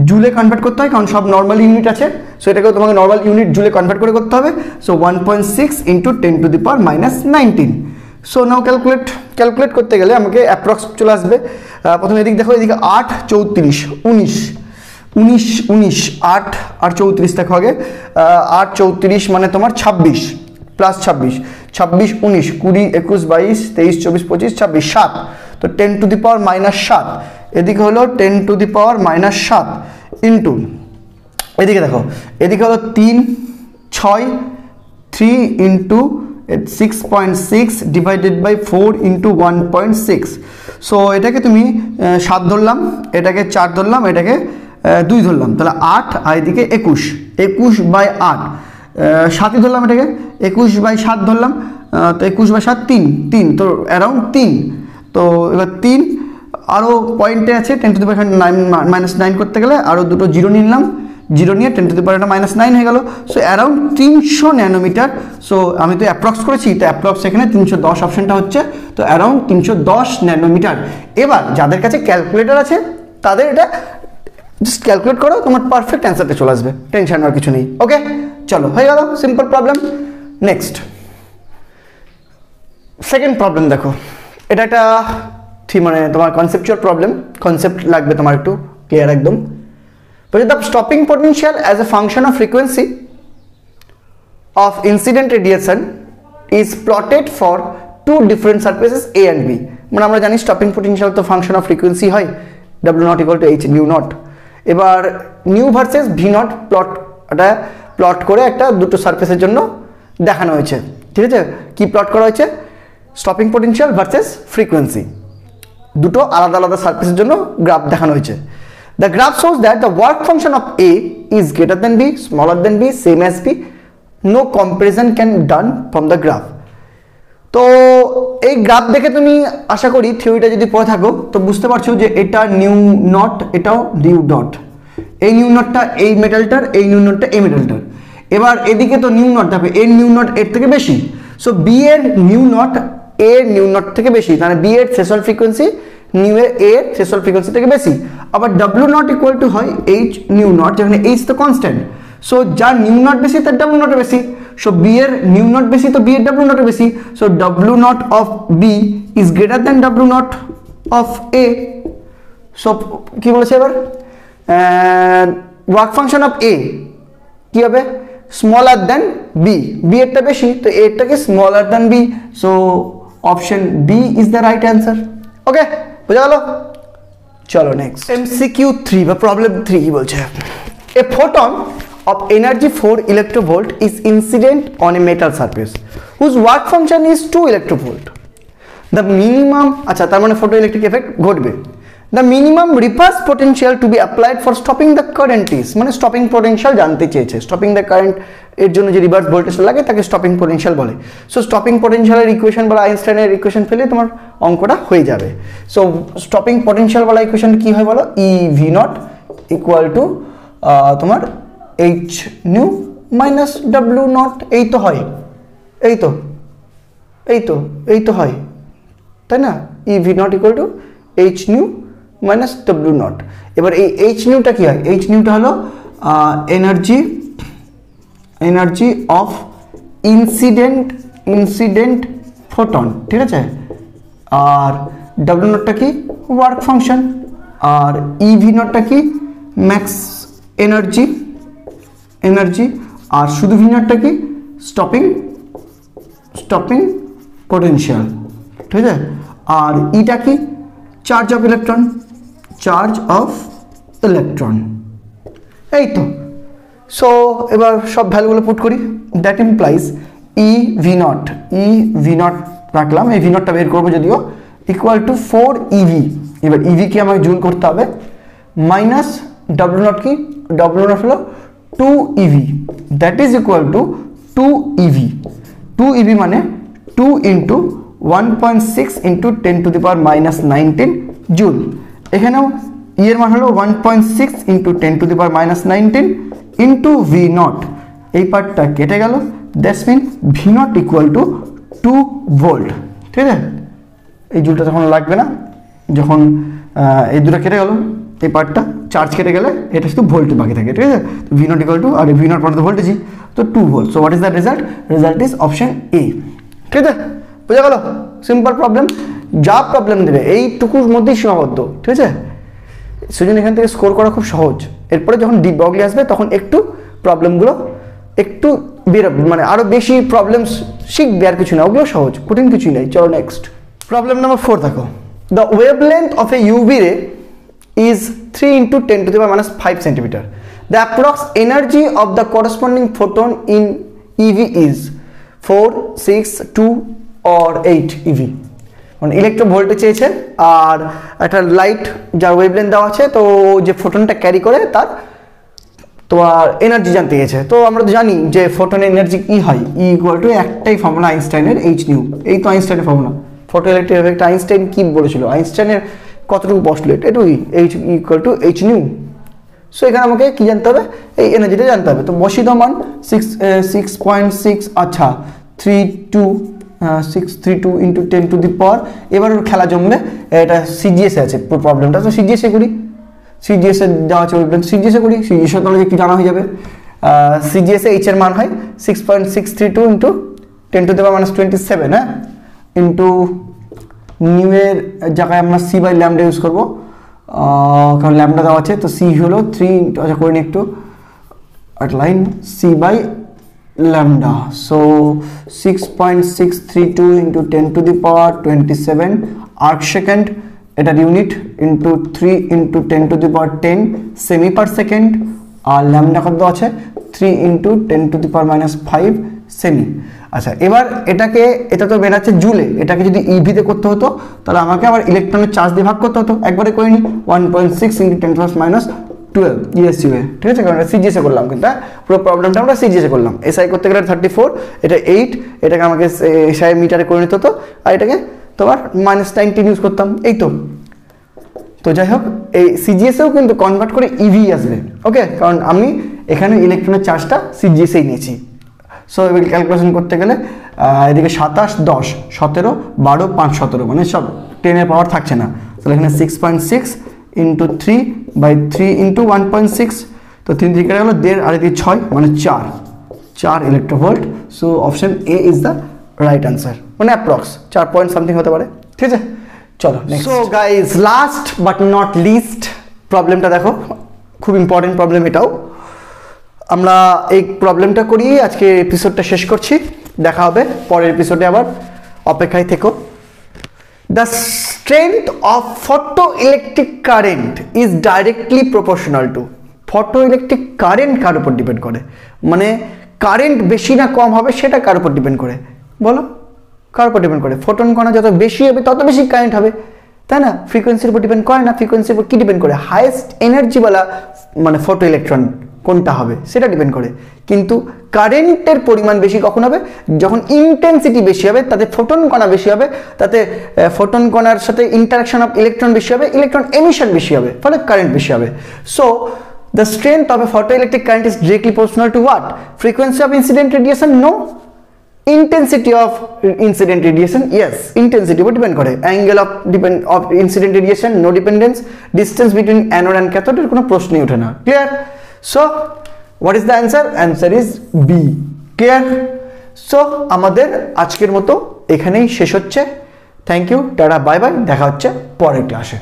জুলে কনভার্ট করতে হয়, কারণ সব নর্মাল ইউনিট আছে, সো এটাকেও তোমাকে নর্মাল ইউনিট জুলে কনভার্ট করে করতে হবে। সো 1.6 × 10⁻⁻19। সো নাও ক্যালকুলেট করতে গেলে আমাকে অ্যাপ্রক্স চলে আসবে। প্রথমে এদিকে দেখো, এদিকে 8, 34, 19, 19 19 8 আর 34 দেখো আগে 8 34 মানে তোমার 26 প্লাস 26 26 19 20 21 22 23 24 25 26 7 তো 10 টু দি পাওয়ার মাইনাস 7 এদিকে হলো 10 to the power minus 7 into এদিকে দেখো এদিকে হলো 3 6 3 into 6.6 divided by 4 into 1.6 so এটাকে তুমি 7 ধরলাম, এটাকে 4 ধরলাম, এটাকে 2 ধরলাম, তাহলে 8 আর এদিকে 21 21 বাই 8 7ই ধরলাম, এটাকে 21 বাই 7 ধরলাম, তো 21 বাই 7 3 3 তো অ্যারাউন্ড 3। তো এবার 3 আরও পয়েন্টে আছে 10 টু দি পাওয়ার -9 করতে গেলে আরও দুটো জিরো নিলাম, জিরো নিয়ে 10 টু দি পাওয়ার -9 হয়ে গেল। So around 300 nanometre. সো আমি তো অ্যাপ্রক্স করেছি, তো অ্যাপ্রক্স এখানে 310 অপশনটা হচ্ছে, তো অ্যারাউন্ড 310 ন্যানোমিটার। এবার যাদের কাছে ক্যালকুলেটর আছে তাদের এটা জাস্ট ক্যালকুলেট করো, তোমার পারফেক্ট অ্যান্সারটা চলে আসবে, টেনশন আর কিছু নেই। ওকে চলো হয়ে গেল simple problem. Next second problem দেখো, এটা একটা মানে তোমার কনসেপচুয়াল প্রবলেম, কনসেপ্ট লাগবে তোমার একটু ক্লিয়ার একদম। The stopping potential as a function of frequency of incident radiation is plotted for two different surfaces A and B. মানে আমরা জানি stopping potential তো function of frequency হয়, W naught equal to H nu naught। এবার new versus V naught plot করে একটা দুটো সারফেসের জন্য দেখানো হয়েছে, ঠিক আছে? কি প্লট করা হয়েছে? স্টপিং পোটেনশিয়াল ভার্সেস ফ্রিকোয়েন্সি, দুটো আলাদা আলাদা সারফেসের জন্য গ্রাফ দেখানো হয়েছে। The graph shows that the work function of A is greater than B, smaller than B, same as B. No comparison can done from the graph. তো এই graph দেখে তুমি আশা করি থিওরিটা যদি পড়ে থাকো তো বুঝতে পারছো যে এটা নিউ নট, এটাও নিউ ডট, এই নিউ নটটা এই মেটালটার, এই নিউ নটটা এই মেটালটার। এবার এদিকে তো নিউ নট থাকবে, এর নিউ নট এর থেকে বেশি, সো বি এর নিউ নট এর নিউ নট থেকে বেশি, মানে বি এর থ্রেশহোল্ড ফ্রিকোয়েন্সি নিউ এর থ্রেশহোল্ড ফ্রিকোয়েন্সি থেকে বেশি। আবার ডাব্লিউ নট ইকুয়াল টু হয় এইচ নিউ নট, যেখানে এইচ তো কনস্ট্যান্ট, সো যার নিউ নট বেশি তার ডাব্লিউ নট বেশি, সো বি এর নিউ নট বেশি তো বি এর ডাব্লিউ নট বেশি, so W naught of B is greater than W naught of A. So কি বলেছে এবার, ওয়ার্ক ফাংশন অফ এ কি হবে? স্মলার দ্যান বি, বি এরটা বেশি তো এরটাকে smaller than B, so option B is the right answer. Okay বুঝা গেল? চলো নেক্সট এমসিকিউ 3 বা প্রবলেম 3 কি বলছে? এ photon of energy 4 electrovolt is incident on a metal surface whose work function is 2 electrovolt. The minimum, আচ্ছা তার মানে photoelectric effect ঘটবে। The minimum reverse potential to be applied for stopping the current is, মানে stopping potential জানতে চেয়েছে। stopping the current এর জন্য যে রিভার্স ভোল্টেজ লাগে তাকে stopping potential বলে। সো stopping potential এর ইকুয়েশন বা আইনস্টাইনের ইকুয়েশন ফেলে তোমার অঙ্কটা হয়ে যাবে। সো stopping potential বলা ইকুয়েশন কি হয় বলো? E v naught equal to তোমার H nu minus W naught, এই তো হয়, এই তো এই তো এই তো হয়, তাই না? ই V naught equal to H nu minus W not. এবার এই এইচ নিউটা কি হয়? এইচ নিউটা হলো এনার্জি অফ ইনসিডেন্ট ফোটন, ঠিক আছে? আর ডাব্লিউ নটটা কি? Work function. আর ই ভি নটটা কি? ম্যাক্স এনার্জি, আর শুধু ভি নটটা কি? স্টপিং পোটেনশিয়াল, ঠিক আছে? আর ইটা কি? চার্জ অফ ইলেকট্রন, এই তো। সো এবার সব ভ্যালুগুলো পুট করি, that implies E V not রাখলাম, এই ভি নটটা বের করবো যদিও, ইকুয়াল টু 4 ইভি। এবার ইভি কি আমাকে জুল করতে হবে, মাইনাস ডাব্লিউ নট কি? ডাব্লিউ নট হলো 2 EV, that is equal to 2 EV। 2 EV মানে 2 into 1.6 into 10 to the power minus 19 joule. এখানেও ই এর মান হলো 1.6 into 10 to the power minus 19 into V naught, এই পার্টটা কেটে গেল, that's mean V naught equal to 2 volt, ঠিক আছে? এই জুলটা তখন লাগবে না, যখন এই দুটো কেটে গেল, এই পার্টটা চার্জ কেটে গেলে এটা শুধু ভোল্ট বাকি থাকে, ঠিক আছে? তো ভি নট ইকুয়াল টু, আর ভি নট মানে ভোল্টেজই, তো 2 volt. So what is the result? Result is option A, ঠিক আছে? বুঝা গেল? সিম্পল প্রবলেম, যা প্রবলেম দেবে এইটুকুর মধ্যেই সীমাবদ্ধ, ঠিক আছে? সেজন্য এখান থেকে স্কোর করা খুব সহজ। এরপরে যখন ডি ব্রগলি আসবে তখন একটু প্রবলেমগুলো একটু মানে আরও বেশি প্রবলেমস শিখবে, আর কিছু না, ওগুলো সহজ, কঠিন কিছুই নাই। চলো নেক্সট প্রবলেম নাম্বার 4 দেখো। The wavelength of A UV রে is 3 into 10 to the power minus 5 centimeter. The approx energy of the corresponding photon in EV is 4, 6, 2 or 8 EV. মানে ইলেকট্রো ভোল্টেজ চেয়েছে আর একটা লাইট যার ওয়েভলেন্থ দেওয়া আছে, তো যে ফোটনটা ক্যারি করে তার তোমার এনার্জি জানতে গেছে। তো আমরা তো জানি যে ফোটনের এনার্জি কি হয়, ই ইকুয়াল টু একটাই ফর্মুলা আইনস্টাইনের, এইচ নিউ। এই তো আইনস্টাইনের formula, photo electric effect. Einstein কি বলেছিল, আইনস্টাইনের কতটুকু পস্টুলেট, এটুকুই, H equal to H new. So এখানে আমাকে কি জানতে হবে, এই এনার্জিটা জানতে হবে। তো বসিত মান 6.6, আচ্ছা 632 ইন্টু 10 টু দি পাওয়ার। এবার ওর খেলা জমবে, এটা সিজিএসে আছে প্রবলেমটা, তো সিজিএসে করি। সিজিএসে দেওয়া আছে ওয়েভলেন্থ, সিজিএসে করি, সিজিএসে তাহলে একটু জানা হয়ে যাবে। সিজিএসে এইচ এর মান হয় 6.632 into 10 to the power minus 27, হ্যাঁ, ইন্টু নিউ এর জায়গায় আমরা সি বাই ল্যামডা ইউজ করবো, কারণ ল্যামডা দেওয়া আছে। তো সি হলো 3, আচ্ছা করে নিই একটু আট line, C by lambda. So 6.632 into 10 to the power 27 erg second, এটার unit, into 3 into 10 to the power 10 সেমি পার সেকেন্ড। আর ল্যামডা কত দেওয়া আছে 3 into 10 to the power minus 5 সেমি। আচ্ছা এবার এটাকে, এটা তো বেরাচ্ছে জুলে, এটাকে যদি ইভিতে করতে হতো তাহলে আমাকে আবার ইলেকট্রনের চার্জ দিয়ে ভাগ করতে হতো, একবারে করে নিই 1.6 ইন্টু 10 প্লাস মাইনাস 12 ইএসইউ, ঠিক আছে, কারণ এটা সিজিএসে করলাম, কিন্তু পুরো প্রবলেমটা আমরা সিজিএসে করলাম। এসআই করতে গেলে 34, এটা 8, এটাকে আমাকে এসআই মিটারে করে নিতে হতো, আর এটাকে তোমার মাইনাস 19 ইউজ করতাম, এই তো। তো যাই হোক, এই সিজিএসেও কিন্তু কনভার্ট করে ইভি আসবে, ওকে, কারণ আমি এখানে ইলেকট্রনের চার্জটা সিজিএসেই নিয়েছি। সো এবার ক্যালকুলেশন করতে গেলে এদিকে 27, 10, 17, 12, 5, 17, মানে সব 10 এর পাওয়ার থাকছে না, তাহলে এখানে 6.6 ইন্টু 3 বাই 3 ইন্টু 1.6, তো 3 থেকে গেল 1.5 আর এদিকে 6 মানে 4 electronvolt. So option A is the right answer, মানে অ্যাপ্রক্স 4 পয়েন্ট সামথিং হতে পারে, ঠিক আছে। চলো next. So guys last but not list প্রবলেমটা দেখো, খুব ইম্পর্টেন্ট প্রবলেম এটাও। আমরা এই প্রবলেমটা করিয়ে আজকে এপিসোডটা শেষ করছি, দেখা হবে পরের এপিসোডে, আবার অপেক্ষায় থেকো। The strength of photoelectric current is directly proportional to. Photoelectric current কার উপর ডিপেন্ড করে, মানে কারেন্ট বেশি না কম হবে সেটা কার উপর ডিপেন্ড করে, বলো কার উপর ডিপেন্ড করে? ফোটন কণা যত বেশি হবে তত বেশি কারেন্ট হবে, তাই না? ফ্রিকোয়েন্সির উপর ডিপেন্ড করে না, ফ্রিকোয়েন্সির উপর কি ডিপেন্ড করে? হাইয়েস্ট এনার্জিওয়ালা মানে ফটো ইলেকট্রন কোনটা হবে সেটা ডিপেন্ড করে। কিন্তু কারেন্টের পরিমাণ বেশি কখন হবে? যখন ইন্টেন্সিটি বেশি হবে, তাতে ফোটন কণা বেশি হবে, তাতে ফোটন কণার সাথে ইন্টারাকশন অফ ইলেকট্রন বেশি হবে, ইলেকট্রন এমিশন বেশি হবে, ফলে কারেন্ট বেশি হবে। So the strength of a photoelectric current is directly proportional to what? Frequency of incident radiation? No. Intensity of incident radiation? Yes. Intensity উপর ডিপেন্ড করে। Angle of incident radiation? No dependence. Distance between anode and cathode এর কোনো প্রশ্নই ওঠে না। Clear? So what is the answer? Answer is B. Clear? So আমাদের আজকের মতো এখানেই শেষ হচ্ছে। Thank you, tata, bye bye, দেখা হচ্ছে পরের ক্লাসে।